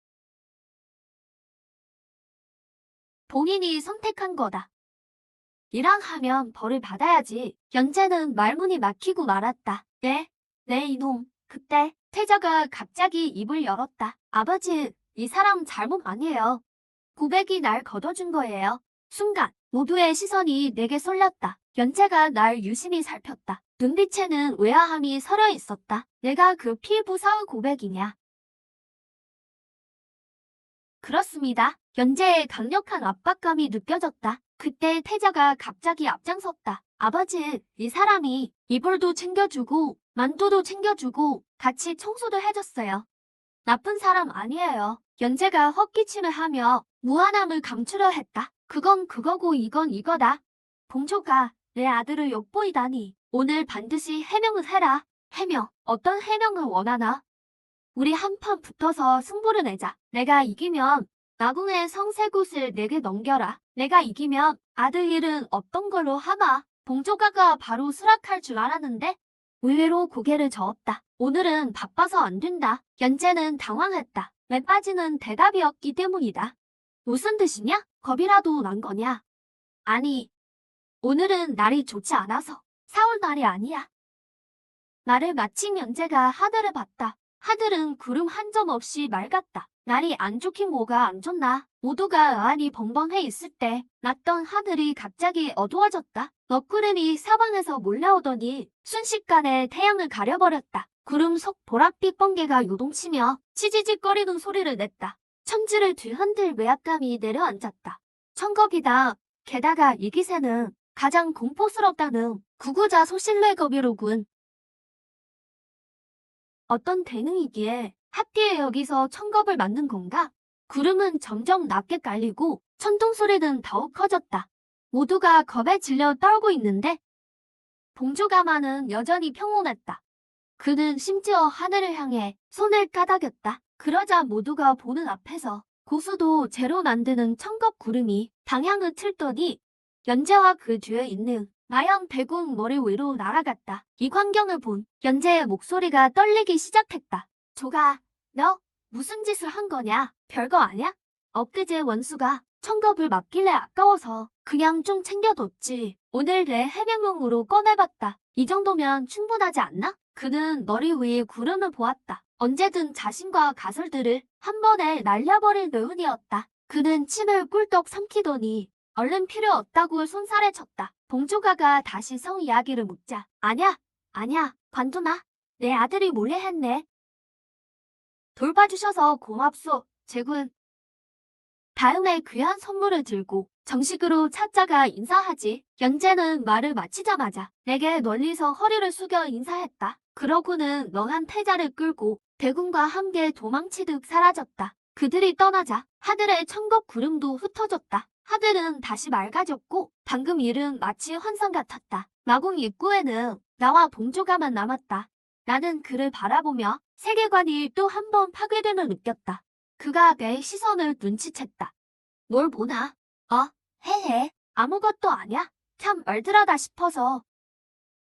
본인이 선택한 거다. 이랑 하면 벌을 받아야지. 연재는 말문이 막히고 말았다. 네 이놈. 그때 태자가 갑자기 입을 열었다. 아버지, 이 사람 잘못 아니에요. 고백이 날 걷어준 거예요. 순간 모두의 시선이 내게 쏠렸다. 연재가 날 유심히 살폈다. 눈빛에는 의아함이 서려 있었다. 내가 그 피부사의 고백이냐? 그렇습니다. 연재의 강력한 압박감이 느껴졌다. 그때 태자가 갑자기 앞장섰다. 아버지, 이 사람이 이불도 챙겨주고 만두도 챙겨주고 같이 청소도 해줬어요. 나쁜 사람 아니에요. 연재가 헛기침을 하며 무한함을 감추려 했다. 그건 그거고 이건 이거다. 봉조가 내 아들을 엿보이다니 오늘 반드시 해명을 해라. 해명? 어떤 해명을 원하나? 우리 한판 붙어서 승부를 내자. 내가 이기면 나궁의 성세곳을 내게 넘겨라. 내가 이기면 아들 일은 없던 걸로 하마. 봉조가가 바로 수락할 줄 알았는데 의외로 고개를 저었다. 오늘은 바빠서 안 된다. 연재는 당황했다. 왜 빠지는 대답이 없기 때문이다. 무슨 뜻이냐? 겁이라도 난 거냐? 아니, 오늘은 날이 좋지 않아서 싸울 날이 아니야. 말을 마친 연재가 하늘을 봤다. 하늘은 구름 한 점 없이 맑았다. 날이 안 좋긴 뭐가 안 좋나. 모두가 의안이 벙벙해 있을 때 났던 하늘이 갑자기 어두워졌다. 먹구름이 사방에서 몰려오더니 순식간에 태양을 가려버렸다. 구름 속 보랏빛 번개가 요동치며 치지직거리는 소리를 냈다. 천지를 뒤흔들 외압감이 내려앉았다. 천겁이다. 게다가 이 기세는 가장 공포스럽다는 구구자 소실내 겁이로군. 어떤 대능이기에 하필 여기서 천겁을 맞는 건가? 구름은 점점 낮게 깔리고 천둥 소리는 더욱 커졌다. 모두가 겁에 질려 떨고 있는데 봉조가마는 여전히 평온했다. 그는 심지어 하늘을 향해 손을 까닥였다. 그러자 모두가 보는 앞에서 고수도 재로 만드는 천겁 구름이 방향을 틀더니 연재와 그 뒤에 있는 마연 대궁 머리 위로 날아갔다. 이 광경을 본 연재의 목소리가 떨리기 시작했다. 조가, 너 무슨 짓을 한 거냐? 별거 아냐? 엊그제 원수가 청겁을 맡길래 아까워서 그냥 좀 챙겨뒀지. 오늘 내 해명용으로 꺼내봤다. 이 정도면 충분하지 않나? 그는 머리 위에 구름을 보았다. 언제든 자신과 가설들을 한 번에 날려버릴 노은이었다. 그는 침을 꿀떡 삼키더니 얼른 필요 없다고 손살에 쳤다. 봉조가가 다시 성 이야기를 묻자. 아냐, 관두마. 내 아들이 몰래 했네. 돌봐주셔서 고맙소, 제군. 다음에 귀한 선물을 들고 정식으로 찾자가 인사하지. 연재는 말을 마치자마자 내게 멀리서 허리를 숙여 인사했다. 그러고는 멍한 태자를 끌고 대군과 함께 도망치듯 사라졌다. 그들이 떠나자 하늘의 천겁 구름도 흩어졌다. 하늘은 다시 맑아졌고 방금 일은 마치 환상 같았다. 마궁 입구에는 나와 봉조가만 남았다. 나는 그를 바라보며 세계관이 또 한 번 파괴됨을 느꼈다. 그가 내 시선을 눈치챘다. 뭘 보나? 헤헤. 아무것도 아냐. 참 얼들하다 싶어서.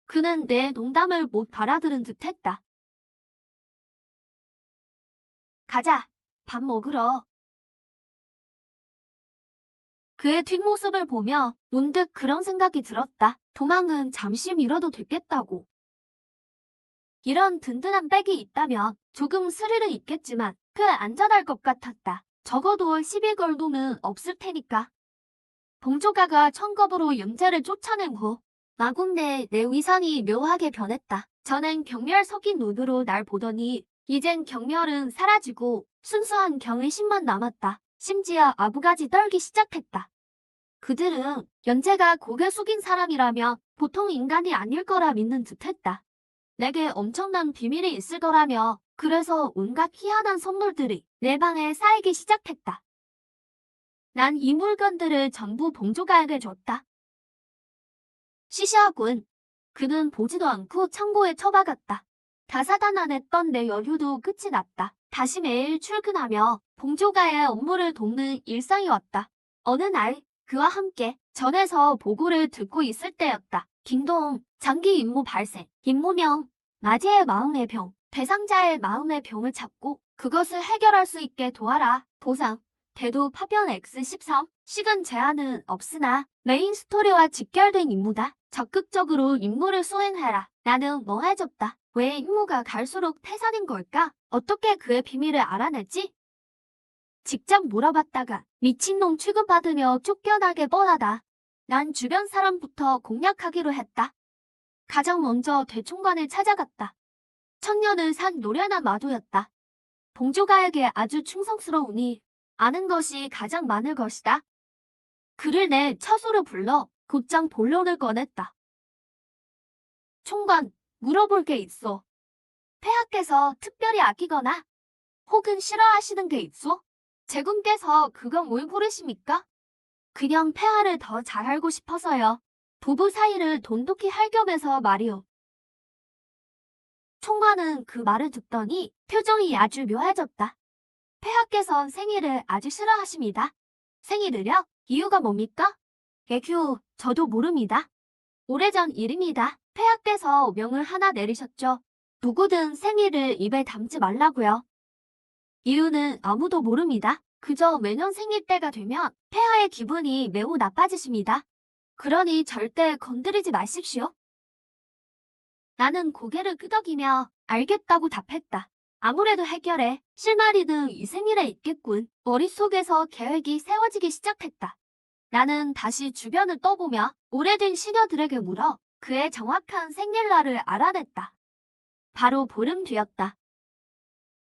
그는 내 농담을 못 알아들은 듯했다. 가자. 밥 먹으러. 그의 뒷모습을 보며 문득 그런 생각이 들었다. 도망은 잠시 미뤄도 됐겠다고. 이런 든든한 백이 있다면 조금 스릴은 있겠지만 꽤 안전할 것 같았다. 적어도 시비 걸 돈은 없을 테니까. 봉조가가 청겁으로 영재를 쫓아낸 후 마궁 내에 내 위상이 묘하게 변했다. 전엔 경멸 섞인 눈으로 날 보더니 이젠 경멸은 사라지고 순수한 경외심만 남았다. 심지어 아부까지 떨기 시작했다. 그들은 연재가 고개 숙인 사람이라면 보통 인간이 아닐 거라 믿는 듯했다. 내게 엄청난 비밀이 있을 거라며 그래서 온갖 희한한 선물들이 내 방에 쌓이기 시작했다. 난 이 물건들을 전부 봉조가에게 줬다. 시시하군. 그는 보지도 않고 창고에 처박았다. 다사다난했던 내 연휴도 끝이 났다. 다시 매일 출근하며 봉조가의 업무를 돕는 일상이 왔다. 어느 날 그와 함께 전에서 보고를 듣고 있을 때였다. 딩동, 장기 임무 발생, 임무명, 맞이의 마음의 병, 대상자의 마음의 병을 찾고 그것을 해결할 수 있게 도와라. 보상, 대도 파편 X13, 시간 제한은 없으나 메인 스토리와 직결된 임무다. 적극적으로 임무를 수행해라. 나는 멍해졌다. 왜 임무가 갈수록 태산인 걸까? 어떻게 그의 비밀을 알아냈지? 직접 물어봤다가 미친놈 취급받으며 쫓겨나게 뻔하다. 난 주변 사람부터 공략하기로 했다. 가장 먼저 대총관을 찾아갔다. 천년을 산 노련한 마도였다. 봉조가에게 아주 충성스러우니 아는 것이 가장 많을 것이다. 그를 내 처소로 불러 곧장 본론을 꺼냈다. 총관, 물어볼 게 있어. 폐하께서 특별히 아끼거나 혹은 싫어하시는 게 있어? 제군께서 그건 왜 고르십니까? 그냥 폐하를 더 잘 알고 싶어서요. 부부 사이를 돈독히 할 겸해서 말이오. 총관은 그 말을 듣더니 표정이 아주 묘해졌다. 폐하께서 생일을 아주 싫어하십니다. 생일을요? 이유가 뭡니까? 애규, 저도 모릅니다. 오래전 일입니다. 폐하께서 명을 하나 내리셨죠. 누구든 생일을 입에 담지 말라고요. 이유는 아무도 모릅니다. 그저 매년 생일 때가 되면 폐하의 기분이 매우 나빠지십니다. 그러니 절대 건드리지 마십시오. 나는 고개를 끄덕이며 알겠다고 답했다. 아무래도 해결해. 실마리는 이 생일에 있겠군. 머릿속에서 계획이 세워지기 시작했다. 나는 다시 주변을 떠보며 오래된 시녀들에게 물어 그의 정확한 생일날을 알아냈다. 바로 보름 뒤였다.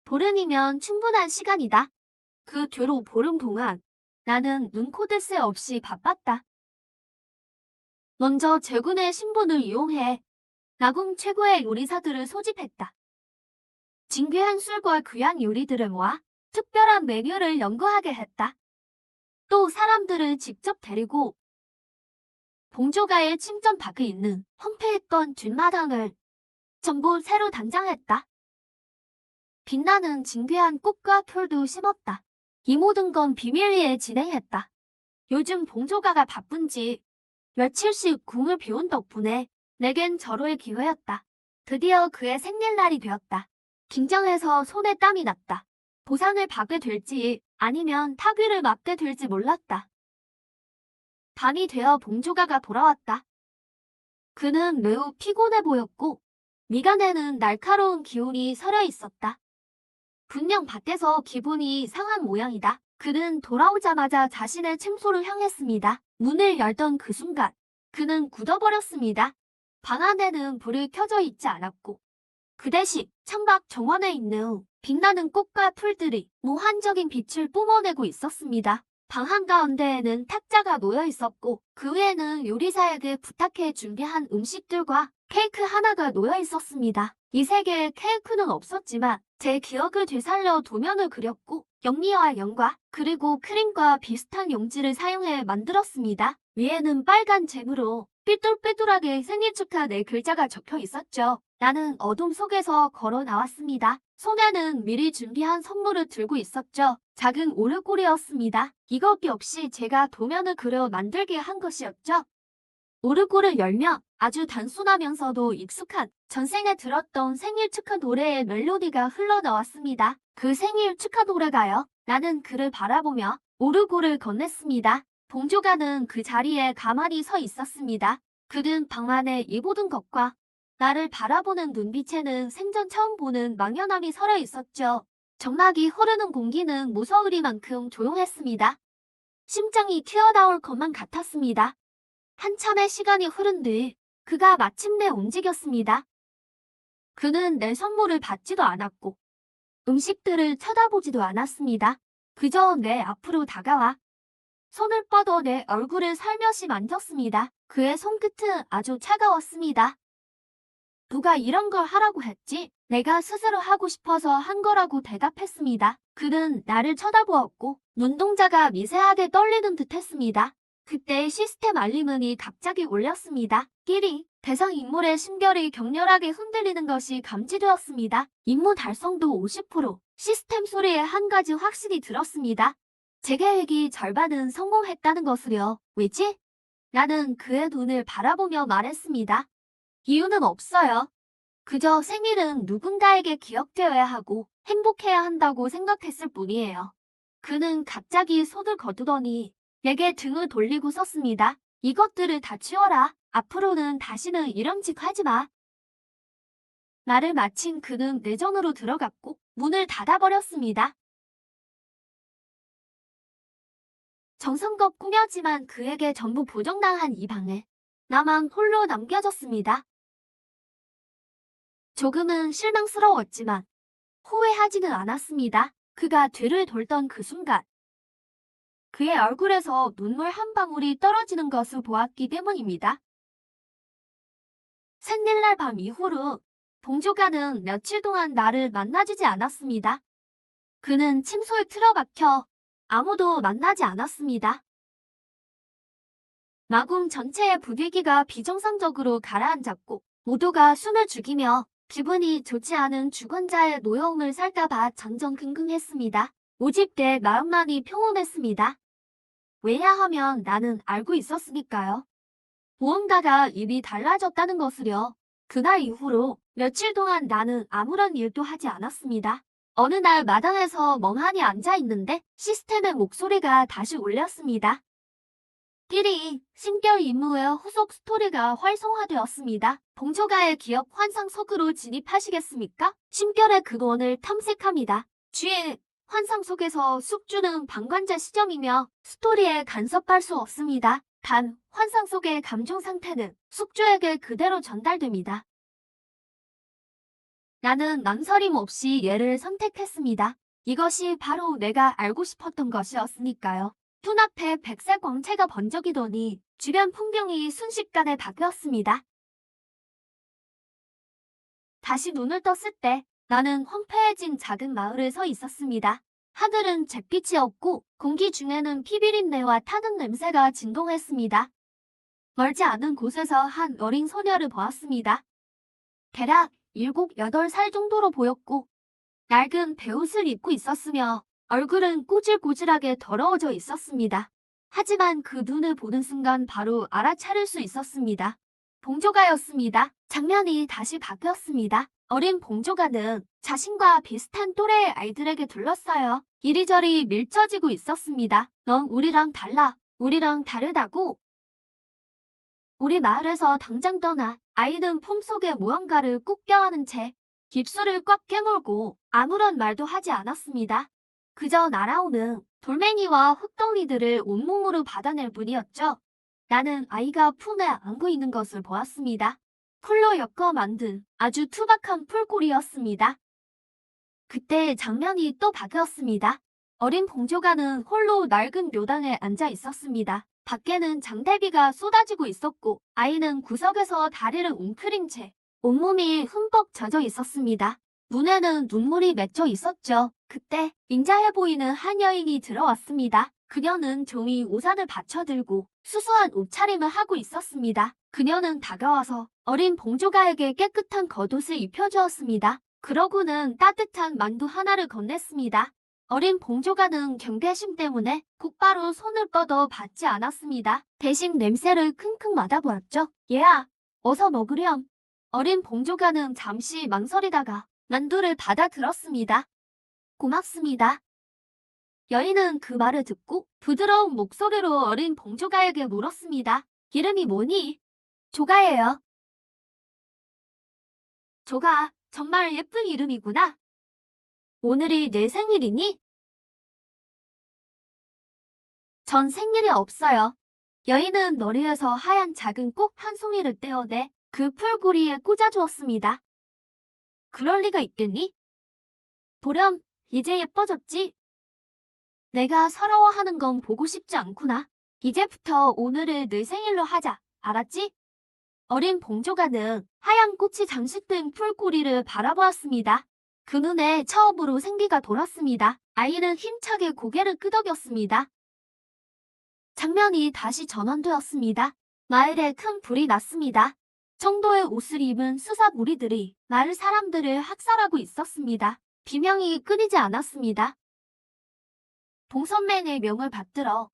보름이면 충분한 시간이다. 그 뒤로 보름 동안 나는 눈코뜰 새 없이 바빴다. 먼저 제군의 신분을 이용해 나궁 최고의 요리사들을 소집했다. 진귀한 술과 귀한 요리들을 모아 특별한 메뉴를 연구하게 했다. 또 사람들을 직접 데리고 봉조가의 침전 밖에 있는 황폐했던 뒷마당을 전부 새로 단장했다. 빛나는 진귀한 꽃과 풀도 심었다. 이 모든 건 비밀리에 진행했다. 요즘 봉조가가 바쁜지 며칠씩 궁을 비운 덕분에 내겐 절호의 기회였다. 드디어 그의 생일날이 되었다. 긴장해서 손에 땀이 났다. 보상을 받게 될지 아니면 타귀를 맞게 될지 몰랐다. 밤이 되어 봉조가가 돌아왔다. 그는 매우 피곤해 보였고 미간에는 날카로운 기운이 서려 있었다. 분명 밖에서 기분이 상한 모양이다. 그는 돌아오자마자 자신의 침소를 향했습니다. 문을 열던 그 순간 그는 굳어버렸습니다. 방 안에는 불이 켜져 있지 않았고 그 대신 창밖 정원에 있는 빛나는 꽃과 풀들이 무한적인 빛을 뿜어내고 있었습니다. 방 한가운데에는 탁자가 놓여 있었고 그 위에는 요리사에게 부탁해 준비한 음식들과 케이크 하나가 놓여 있었습니다. 이 세 개의 케이크는 없었지만 제 기억을 되살려 도면을 그렸고 영리와 연과 그리고 크림과 비슷한 용지를 사용해 만들었습니다. 위에는 빨간 잼으로 삐뚤빼뚤하게 생일 축하 네 글자가 적혀 있었죠. 나는 어둠 속에서 걸어 나왔습니다. 손에는 미리 준비한 선물을 들고 있었죠. 작은 오르골이었습니다. 이것 역시 제가 도면을 그려 만들게 한 것이었죠. 오르골을 열면 아주 단순하면서도 익숙한 전생에 들었던 생일 축하 노래의 멜로디가 흘러나왔습니다. 그 생일 축하 노래가요. 나는 그를 바라보며 오르골을 건넸습니다. 봉조가는 그 자리에 가만히 서 있었습니다. 그는 방 안에 이 모든 것과 나를 바라보는 눈빛에는 생전 처음 보는 망연함이 서려 있었죠. 정막이 흐르는 공기는 무서우리만큼 조용했습니다. 심장이 튀어나올 것만 같았습니다. 한참의 시간이 흐른 뒤 그가 마침내 움직였습니다. 그는 내 선물을 받지도 않았고 음식들을 쳐다보지도 않았습니다. 그저 내 앞으로 다가와 손을 뻗어 내 얼굴을 살며시 만졌습니다. 그의 손끝은 아주 차가웠습니다. 누가 이런 걸 하라고 했지? 내가 스스로 하고 싶어서 한 거라고 대답했습니다. 그는 나를 쳐다보았고 눈동자가 미세하게 떨리는 듯 했습니다. 그때 시스템 알림음이 갑자기 울렸습니다. 끼리 대상인물의 심결이 격렬하게 흔들리는 것이 감지되었습니다. 임무 달성도 50%, 시스템 소리에 한 가지 확실히 들었습니다. 제 계획이 절반은 성공했다는 것을요. 왜지? 나는 그의 눈을 바라보며 말했습니다. 이유는 없어요. 그저 생일은 누군가에게 기억되어야 하고 행복해야 한다고 생각했을 뿐이에요. 그는 갑자기 손을 거두더니 내게 등을 돌리고 섰습니다. 이것들을 다 치워라. 앞으로는 다시는 이런 짓 하지 마. 말을 마친 그는 내전으로 들어갔고 문을 닫아버렸습니다. 정성껏 꾸몄지만 그에게 전부 보정당한 이 방에 나만 홀로 남겨졌습니다. 조금은 실망스러웠지만 후회하지는 않았습니다. 그가 뒤를 돌던 그 순간 그의 얼굴에서 눈물 한 방울이 떨어지는 것을 보았기 때문입니다. 생일날 밤 이후로 봉조가는 며칠 동안 나를 만나주지 않았습니다. 그는 침소에 틀어박혀 아무도 만나지 않았습니다. 마궁 전체의 분위기가 비정상적으로 가라앉았고 모두가 숨을 죽이며 기분이 좋지 않은 주권자의 노여움을 살까봐 전전긍긍했습니다. 오직 내 마음만이 평온했습니다. 왜냐하면 나는 알고 있었으니까요. 무언가가 이미 달라졌다는 것을요. 그날 이후로 며칠 동안 나는 아무런 일도 하지 않았습니다. 어느 날 마당에서 멍하니 앉아있는데 시스템의 목소리가 다시 울렸습니다. 끼리 신결 임무의 후속 스토리가 활성화되었습니다. 봉조가의 기억 환상 속으로 진입하시겠습니까? 신결의 근원을 탐색합니다. 주의 환상 속에서 숙주는 방관자 시점이며 스토리에 간섭할 수 없습니다. 단, 환상 속의 감정 상태는 숙주에게 그대로 전달됩니다. 나는 망설임 없이 얘를 선택했습니다. 이것이 바로 내가 알고 싶었던 것이었으니까요. 눈앞에 백색 광채가 번쩍이더니 주변 풍경이 순식간에 바뀌었습니다. 다시 눈을 떴을 때 나는 황폐해진 작은 마을에 서 있었습니다. 하늘은 잿빛이었고 공기 중에는 피비린내와 타는 냄새가 진동했습니다. 멀지 않은 곳에서 한 어린 소녀를 보았습니다. 대략 7, 8살 정도로 보였고 낡은 베옷을 입고 있었으며 얼굴은 꼬질꼬질하게 더러워져 있었습니다. 하지만 그 눈을 보는 순간 바로 알아차릴 수 있었습니다. 봉조가였습니다. 장면이 다시 바뀌었습니다. 어린 봉조가는 자신과 비슷한 또래의 아이들에게 둘러싸여 이리저리 밀쳐지고 있었습니다. 넌 우리랑 달라. 우리랑 다르다고. 우리 마을에서 당장 떠나. 아이는 품속에 무언가를 꾹 껴안은 채 입술을 꽉 깨물고 아무런 말도 하지 않았습니다. 그저 날아오는 돌멩이와 흙덩이들을 온몸으로 받아낼 뿐이었죠. 나는 아이가 품에 안고 있는 것을 보았습니다. 풀로 엮어 만든 아주 투박한 풀꼬리였습니다. 그때 장면이 또 바뀌었습니다. 어린 봉조가는 홀로 낡은 묘당에 앉아 있었습니다. 밖에는 장대비가 쏟아지고 있었고 아이는 구석에서 다리를 웅크린 채 온몸이 흠뻑 젖어 있었습니다. 눈에는 눈물이 맺혀 있었죠. 그때 인자해 보이는 한 여인이 들어왔습니다. 그녀는 종이 우산을 받쳐들고 수수한 옷차림을 하고 있었습니다. 그녀는 다가와서 어린 봉조가에게 깨끗한 겉옷을 입혀주었습니다. 그러고는 따뜻한 만두 하나를 건넸습니다. 어린 봉조가는 경계심 때문에 곧바로 손을 뻗어 받지 않았습니다. 대신 냄새를 킁킁 맡아보았죠. 얘야, 어서 먹으렴. 어린 봉조가는 잠시 망설이다가 만두를 받아들었습니다. 고맙습니다. 여인은 그 말을 듣고 부드러운 목소리로 어린 봉조가에게 물었습니다. 이름이 뭐니? 조가예요. 조가, 정말 예쁜 이름이구나. 오늘이 내 생일이니? 전 생일이 없어요. 여인은 머리에서 하얀 작은 꽃 한 송이를 떼어내 그 풀고리에 꽂아주었습니다. 그럴 리가 있겠니? 보렴, 이제 예뻐졌지? 내가 서러워하는 건 보고 싶지 않구나. 이제부터 오늘을 내 생일로 하자. 알았지? 어린 봉조가는 하얀 꽃이 장식된 풀꼬리를 바라보았습니다. 그 눈에 처음으로 생기가 돌았습니다. 아이는 힘차게 고개를 끄덕였습니다. 장면이 다시 전환되었습니다. 마을에 큰 불이 났습니다. 청도의 옷을 입은 수사 무리들이 마을 사람들을 학살하고 있었습니다. 비명이 끊이지 않았습니다. 동선맹의 명을 받들어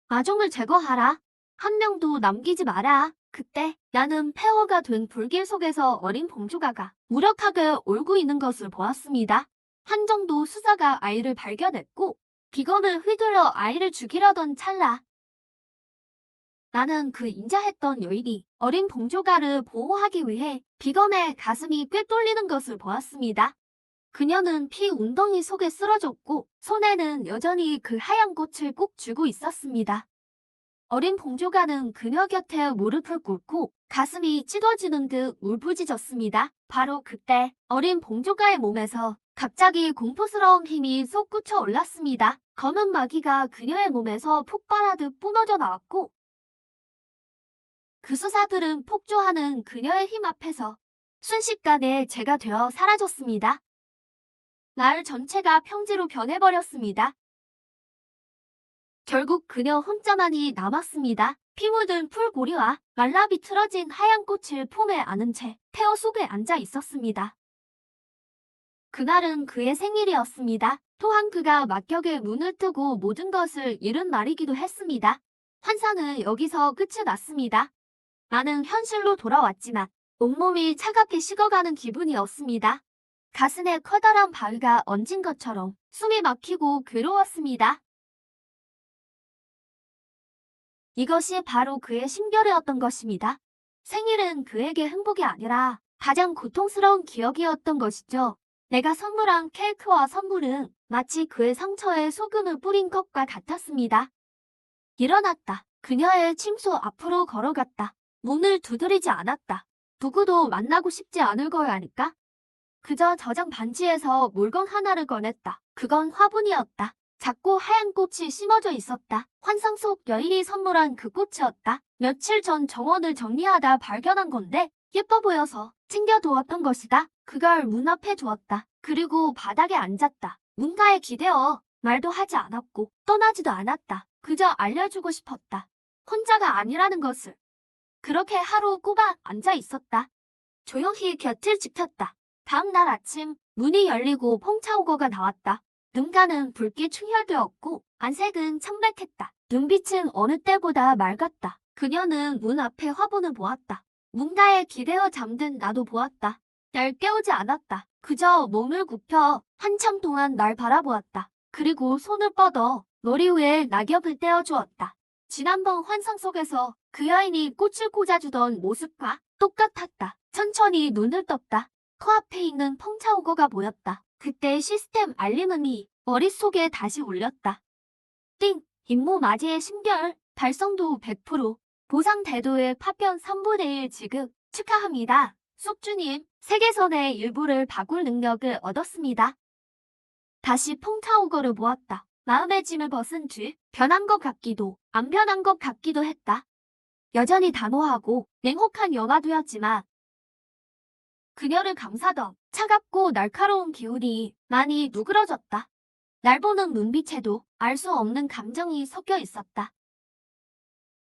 아종을 제거하라. 한 명도 남기지 마라. 그때 나는 폐허가 된 불길 속에서 어린 봉조가가 무력하게 울고 있는 것을 보았습니다. 한정도 수사가 아이를 발견했고 비건을 휘둘러 아이를 죽이려던 찰나 나는 그 인자했던 여인이 어린 봉조가를 보호하기 위해 비건의 가슴이 꿰뚫리는 것을 보았습니다. 그녀는 피 웅덩이 속에 쓰러졌고 손에는 여전히 그 하얀 꽃을 꼭 쥐고 있었습니다. 어린 봉조가는 그녀 곁에 무릎을 꿇고 가슴이 찢어지는 듯 울부짖었습니다. 바로 그때 어린 봉조가의 몸에서 갑자기 공포스러운 힘이 솟구쳐 올랐습니다. 검은 마귀가 그녀의 몸에서 폭발하듯 뿜어져 나왔고 그 수사들은 폭주하는 그녀의 힘 앞에서 순식간에 재가 되어 사라졌습니다. 마을 전체가 평지로 변해버렸습니다. 결국 그녀 혼자만이 남았습니다. 피 묻은 풀고리와 말라 비틀어진 하얀 꽃을 품에 안은 채 폐허 속에 앉아 있었습니다. 그날은 그의 생일이었습니다. 또한 그가 막격에 눈을 뜨고 모든 것을 잃은 날이기도 했습니다. 환상은 여기서 끝이 났습니다. 나는 현실로 돌아왔지만 온몸이 차갑게 식어가는 기분이었습니다. 가슴에 커다란 바위가 얹은 것처럼 숨이 막히고 괴로웠습니다. 이것이 바로 그의 신결이었던 것입니다. 생일은 그에게 행복이 아니라 가장 고통스러운 기억이었던 것이죠. 내가 선물한 케이크와 선물은 마치 그의 상처에 소금을 뿌린 것과 같았습니다. 일어났다. 그녀의 침소 앞으로 걸어갔다. 문을 두드리지 않았다. 누구도 만나고 싶지 않을 거야 하니까. 그저 저장 반지에서 물건 하나를 꺼냈다. 그건 화분이었다. 작고 하얀 꽃이 심어져 있었다. 환상 속 여인이 선물한 그 꽃이었다. 며칠 전 정원을 정리하다 발견한 건데 예뻐 보여서 챙겨두었던 것이다. 그걸 문 앞에 두었다. 그리고 바닥에 앉았다. 뭔가에 기대어 말도 하지 않았고 떠나지도 않았다. 그저 알려주고 싶었다. 혼자가 아니라는 것을. 그렇게 하루 꼬박 앉아 있었다. 조용히 곁을 지켰다. 다음 날 아침 문이 열리고 펑차오거가 나왔다. 눈가는 붉게 충혈되었고 안색은 청백했다. 눈빛은 어느 때보다 맑았다. 그녀는 문 앞에 화분을 보았다. 뭔가에 기대어 잠든 나도 보았다. 날 깨우지 않았다. 그저 몸을 굽혀 한참 동안 날 바라보았다. 그리고 손을 뻗어 머리 위에 낙엽을 떼어주었다. 지난번 환상 속에서 그 여인이 꽃을 꽂아주던 모습과 똑같았다. 천천히 눈을 떴다. 코앞에 있는 펑차오거가 보였다. 그때 시스템 알림음이 머릿속에 다시 울렸다. 띵! 임무 맞이의 신결, 달성도 100%, 보상 대도의 파편 3분의 1 지급, 축하합니다. 숙주님, 세계선의 일부를 바꿀 능력을 얻었습니다. 다시 펑차오거를 보았다. 마음의 짐을 벗은 뒤 변한 것 같기도 안 변한 것 같기도 했다. 여전히 단호하고 냉혹한 영화도였지만 그녀를 감싸던 차갑고 날카로운 기운이 많이 누그러졌다. 날 보는 눈빛에도 알 수 없는 감정이 섞여 있었다.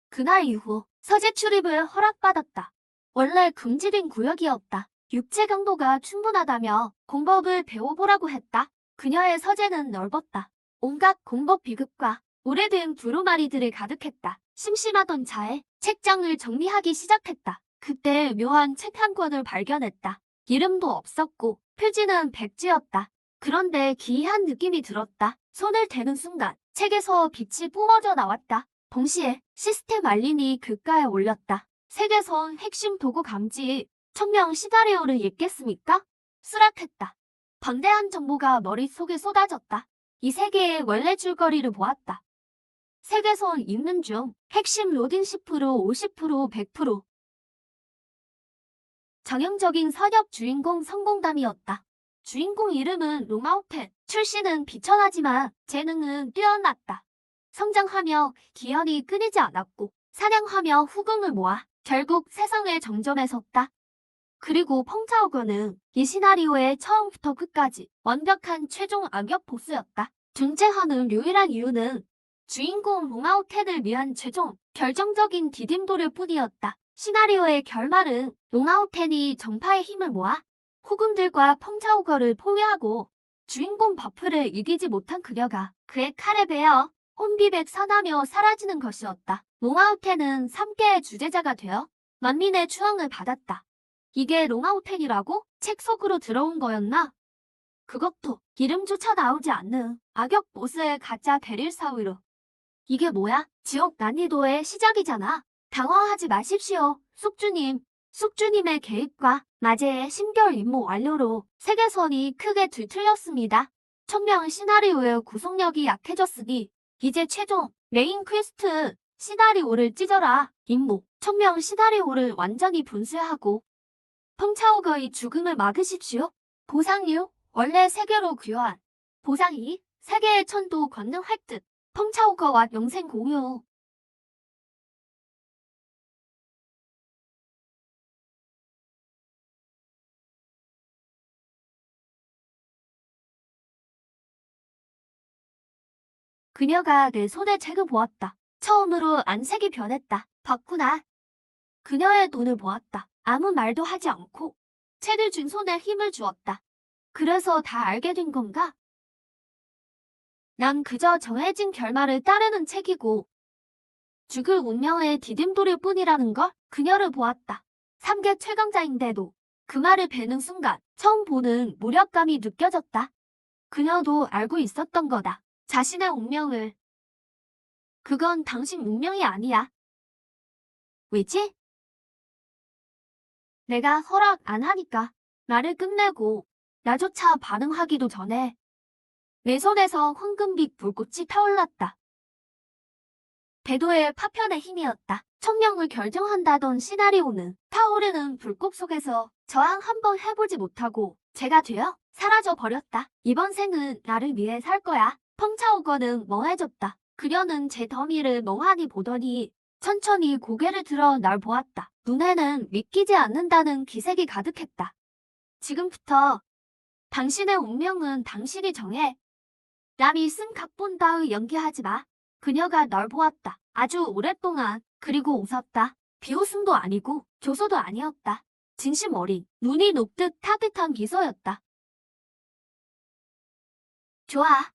그날 이후 서재 출입을 허락받았다. 원래 금지된 구역이었다. 육체 강도가 충분하다며 공법을 배워보라고 했다. 그녀의 서재는 넓었다. 온갖 공법 비극과 오래된 두루마리들이 가득했다. 심심하던 차에 책장을 정리하기 시작했다. 그때 묘한 책 한 권을 발견했다. 이름도 없었고 표지는 백지였다. 그런데 기이한 느낌이 들었다. 손을 대는 순간 책에서 빛이 뿜어져 나왔다. 동시에 시스템 알림이 글가에 올렸다. 세계선 핵심 도구 감지, 천명 시나리오를 읽겠습니까? 수락했다. 방대한 정보가 머릿속에 쏟아졌다. 이 세계의 원래 줄거리를 보았다. 세계선 읽는 중 핵심 로딩 10%, 50%, 100%. 전형적인 선역 주인공 성공담이었다. 주인공 이름은 롱아웃텐, 출신은 비천하지만 재능은 뛰어났다. 성장하며 기현이 끊이지 않았고 사냥하며 후궁을 모아 결국 세상의 정점에 섰다. 그리고 펑차오거는 이 시나리오의 처음부터 끝까지 완벽한 최종 악역 보스였다. 존재하는 유일한 이유는 주인공 롱아웃텐을 위한 최종 결정적인 디딤돌일 뿐이었다. 시나리오의 결말은 롱아웃텐이 정파의 힘을 모아 후궁들과 펑차오거를 포위하고 주인공 버프를 이기지 못한 그녀가 그의 칼에 베어 혼비백 사나며 사라지는 것이었다. 롱아웃텐은 3개의 주제자가 되어 만민의 추앙을 받았다. 이게 롱아웃텐이라고? 책 속으로 들어온 거였나? 그것도 이름조차 나오지 않는 악역 보스의 가짜 베릴 사위로. 이게 뭐야? 지옥 난이도의 시작이잖아. 당황하지 마십시오, 숙주님. 숙주님의 개입과 마제의 신결 임무 완료로 세계선이 크게 뒤틀렸습니다. 천명 시나리오의 구속력이 약해졌으니 이제 최종 메인 퀘스트 시나리오를 찢어라. 임무 천명 시나리오를 완전히 분쇄하고 펑차오거의 죽음을 막으십시오. 보상류 원래 3개로 귀환. 보상 2 세계의 천도 권능 획득. 펑차오거와 영생 공유. 그녀가 내 손에 책을 보았다. 처음으로 안색이 변했다. 봤구나. 그녀의 눈을 보았다. 아무 말도 하지 않고 책을 준 손에 힘을 주었다. 그래서 다 알게 된 건가? 난 그저 정해진 결말을 따르는 책이고 죽을 운명의 디딤돌일 뿐이라는 걸 그녀를 보았다. 3계 최강자인데도 그 말을 베는 순간 처음 보는 무력감이 느껴졌다. 그녀도 알고 있었던 거다. 자신의 운명을. 그건 당신 운명이 아니야. 왜지? 내가 허락 안 하니까 말을 끝내고 나조차 반응하기도 전에 내 손에서 황금빛 불꽃이 타올랐다. 배도의 파편의 힘이었다. 천명을 결정한다던 시나리오는 타오르는 불꽃 속에서 저항 한번 해보지 못하고 제가 되어 사라져 버렸다. 이번 생은 나를 위해 살 거야. 펑차오거는 멍해졌다. 그녀는 제 더미를 멍하니 보더니 천천히 고개를 들어 날 보았다. 눈에는 믿기지 않는다는 기색이 가득했다. 지금부터 당신의 운명은 당신이 정해. 남이 쓴 각본 따위 연기하지 마. 그녀가 널 보았다. 아주 오랫동안. 그리고 웃었다. 비웃음도 아니고 교소도 아니었다. 진심 어린 눈이 녹듯 따뜻한 미소였다. 좋아.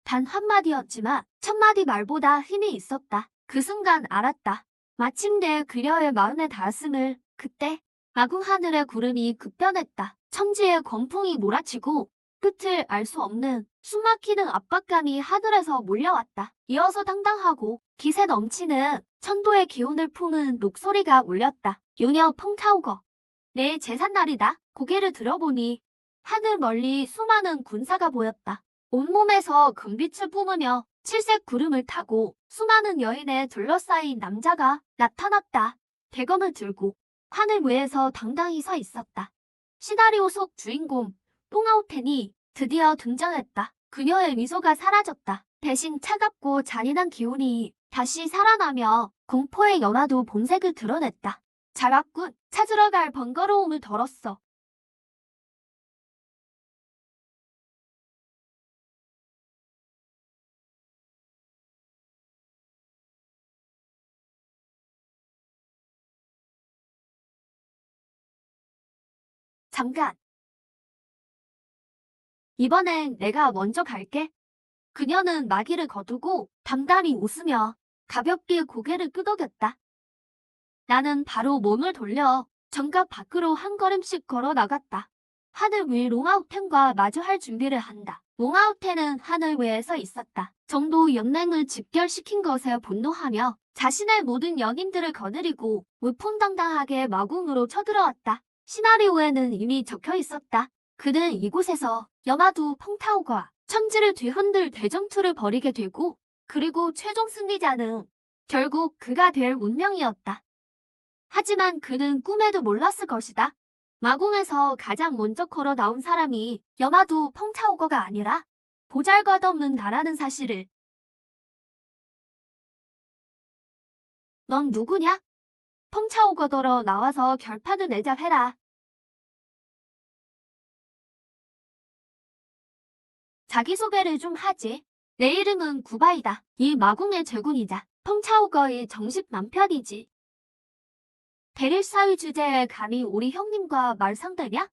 단 한마디였지만 1000마디 말보다 힘이 있었다. 그 순간 알았다. 마침내 그녀의 마음에 닿았음을. 그때 마궁 하늘의 구름이 급변했다. 천지에 권풍이 몰아치고 끝을 알 수 없는 숨막히는 압박감이 하늘에서 몰려왔다. 이어서 당당하고 기세 넘치는 천도의 기운을 품은 목소리가 울렸다. 요녀 펑타오거. 내 제삿날이다. 고개를 들어보니 하늘 멀리 수많은 군사가 보였다. 온몸에서 금빛을 뿜으며 칠색 구름을 타고 수많은 여인에 둘러싸인 남자가 나타났다. 대검을 들고 하늘 위에서 당당히 서 있었다. 시나리오 속 주인공 똥아우텐이 드디어 등장했다. 그녀의 미소가 사라졌다. 대신 차갑고 잔인한 기운이 다시 살아나며 공포의 연화도 본색을 드러냈다. 잘 왔군. 찾으러 갈 번거로움을 덜었어. 잠깐. 이번엔 내가 먼저 갈게. 그녀는 마기를 거두고 담담히 웃으며 가볍게 고개를 끄덕였다. 나는 바로 몸을 돌려 정갑 밖으로 한 걸음씩 걸어 나갔다. 하늘 위 롱아우텐과 마주할 준비를 한다. 롱아우텐은 하늘 위에 서 있었다. 정도 연맹을 집결시킨 것에 분노하며 자신의 모든 연인들을 거느리고 위풍당당하게 마궁으로 쳐들어왔다. 시나리오에는 이미 적혀 있었다. 그는 이곳에서 여마두 펑타오가 천지를 뒤흔들 대전투를 벌이게 되고 그리고 최종 승리자는 결국 그가 될 운명이었다. 하지만 그는 꿈에도 몰랐을 것이다. 마궁에서 가장 먼저 걸어 나온 사람이 여마두 펑차오거가 아니라 보잘것없는 나라는 사실을. 넌 누구냐? 펑차오거더러 나와서 결판을 내자 해라. 자기소개를 좀 하지. 내 이름은 구바이다. 이 마궁의 제군이자 펑차오거의 정식 남편이지. 대릴 사위 주제에 감히 우리 형님과 말상대냐?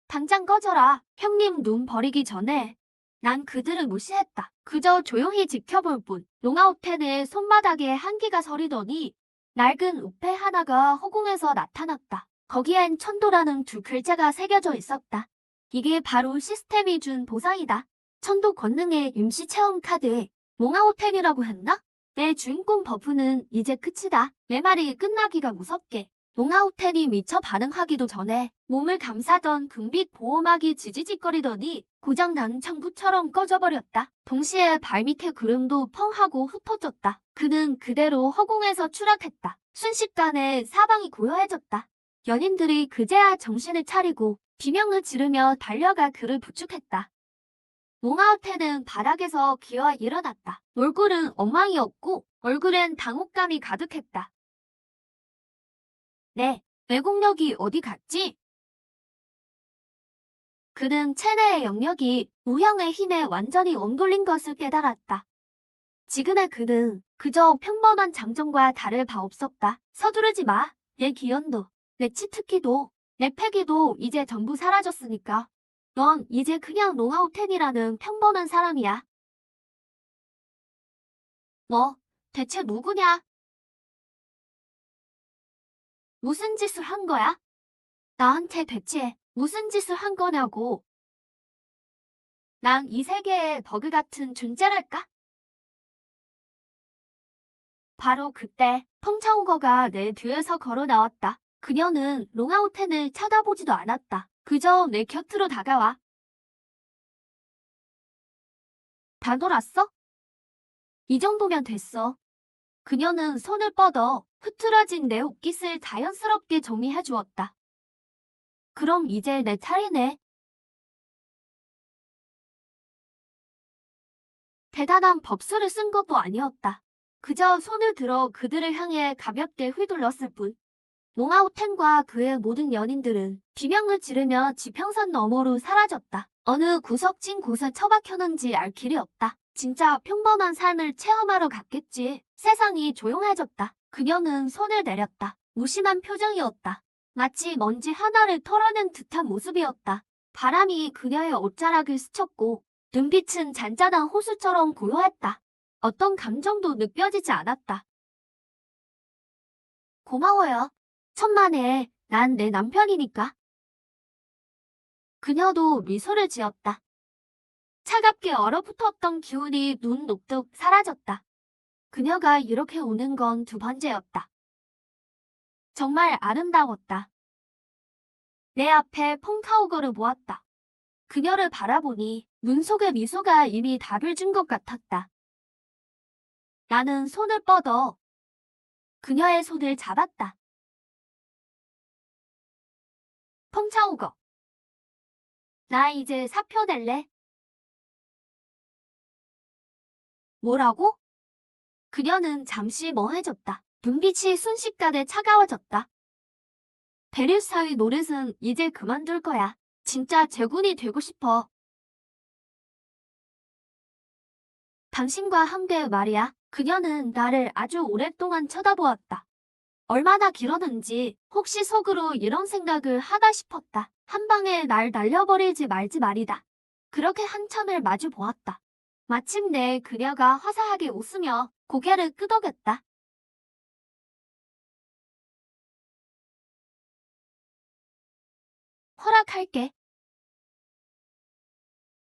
당장 꺼져라. 형님 눈 버리기 전에 난 그들을 무시했다. 그저 조용히 지켜볼 뿐. 롱아우텐의 손바닥에 한기가 서리더니 낡은 우페 하나가 허공에서 나타났다. 거기엔 천도라는 두 글자가 새겨져 있었다. 이게 바로 시스템이 준 보상이다. 천도 권능의 임시 체험 카드에 롱아우텐이라고 했나? 내 주인공 버프는 이제 끝이다. 내 말이 끝나기가 무섭게. 롱아우텐이 미처 반응하기도 전에 몸을 감싸던 금빛 보호막이 지지직거리더니 고장난 창부처럼 꺼져버렸다. 동시에 발밑의 구름도 펑 하고 흩어졌다. 그는 그대로 허공에서 추락했다. 순식간에 사방이 고요해졌다. 연인들이 그제야 정신을 차리고 비명을 지르며 달려가 그를 부축했다. 롱아우텐은 바닥에서 기어 일어났다. 얼굴은 엉망이었고 얼굴엔 당혹감이 가득했다. 네, 외국력이 어디 갔지? 그는 체내의 영역이 우형의 힘에 완전히 엉돌린 것을 깨달았다. 지금의 그는 그저 평범한 장정과 다를 바 없었다. 서두르지 마. 내 기연도, 내 치트키도, 내 패기도 이제 전부 사라졌으니까. 넌 이제 그냥 롱아우텐이라는 평범한 사람이야. 너 대체 누구냐? 무슨 짓을 한 거야? 나한테 대체 무슨 짓을 한 거냐고. 난 이 세계의 버그 같은 존재랄까? 바로 그때 펑차오거가 내 뒤에서 걸어 나왔다. 그녀는 롱아우텐을 쳐다보지도 않았다. 그저 내 곁으로 다가와. 다 놀았어? 이 정도면 됐어. 그녀는 손을 뻗어 흐트러진 내 옷깃을 자연스럽게 정리해 주었다. 그럼 이제 내 차례네. 대단한 법수를 쓴 것도 아니었다. 그저 손을 들어 그들을 향해 가볍게 휘둘렀을 뿐. 롱아우텐과 그의 모든 연인들은 비명을 지르며 지평선 너머로 사라졌다. 어느 구석진 곳에 처박혔는지 알 길이 없다. 진짜 평범한 삶을 체험하러 갔겠지. 세상이 조용해졌다. 그녀는 손을 내렸다. 무심한 표정이었다. 마치 먼지 하나를 털어낸 듯한 모습이었다. 바람이 그녀의 옷자락을 스쳤고 눈빛은 잔잔한 호수처럼 고요했다. 어떤 감정도 느껴지지 않았다. 고마워요. 천만에 난 내 남편이니까. 그녀도 미소를 지었다. 차갑게 얼어붙었던 기운이 눈 녹듯 사라졌다. 그녀가 이렇게 우는 건 두 번째였다. 정말 아름다웠다. 내 앞에 펑카우거를 모았다. 그녀를 바라보니 눈 속의 미소가 이미 답을 준 것 같았다. 나는 손을 뻗어 그녀의 손을 잡았다. 펑차우거. 나 이제 사표 낼래. 뭐라고? 그녀는 잠시 멍해졌다. 눈빛이 순식간에 차가워졌다. 베르사유 노릇은 이제 그만둘 거야. 진짜 제군이 되고 싶어. 당신과 함께 말이야. 그녀는 나를 아주 오랫동안 쳐다보았다. 얼마나 길었는지 혹시 속으로 이런 생각을 하다 싶었다. 한 방에 날 날려버리지 말지 말이다. 그렇게 한참을 마주 보았다. 마침내 그녀가 화사하게 웃으며 고개를 끄덕였다. 허락할게.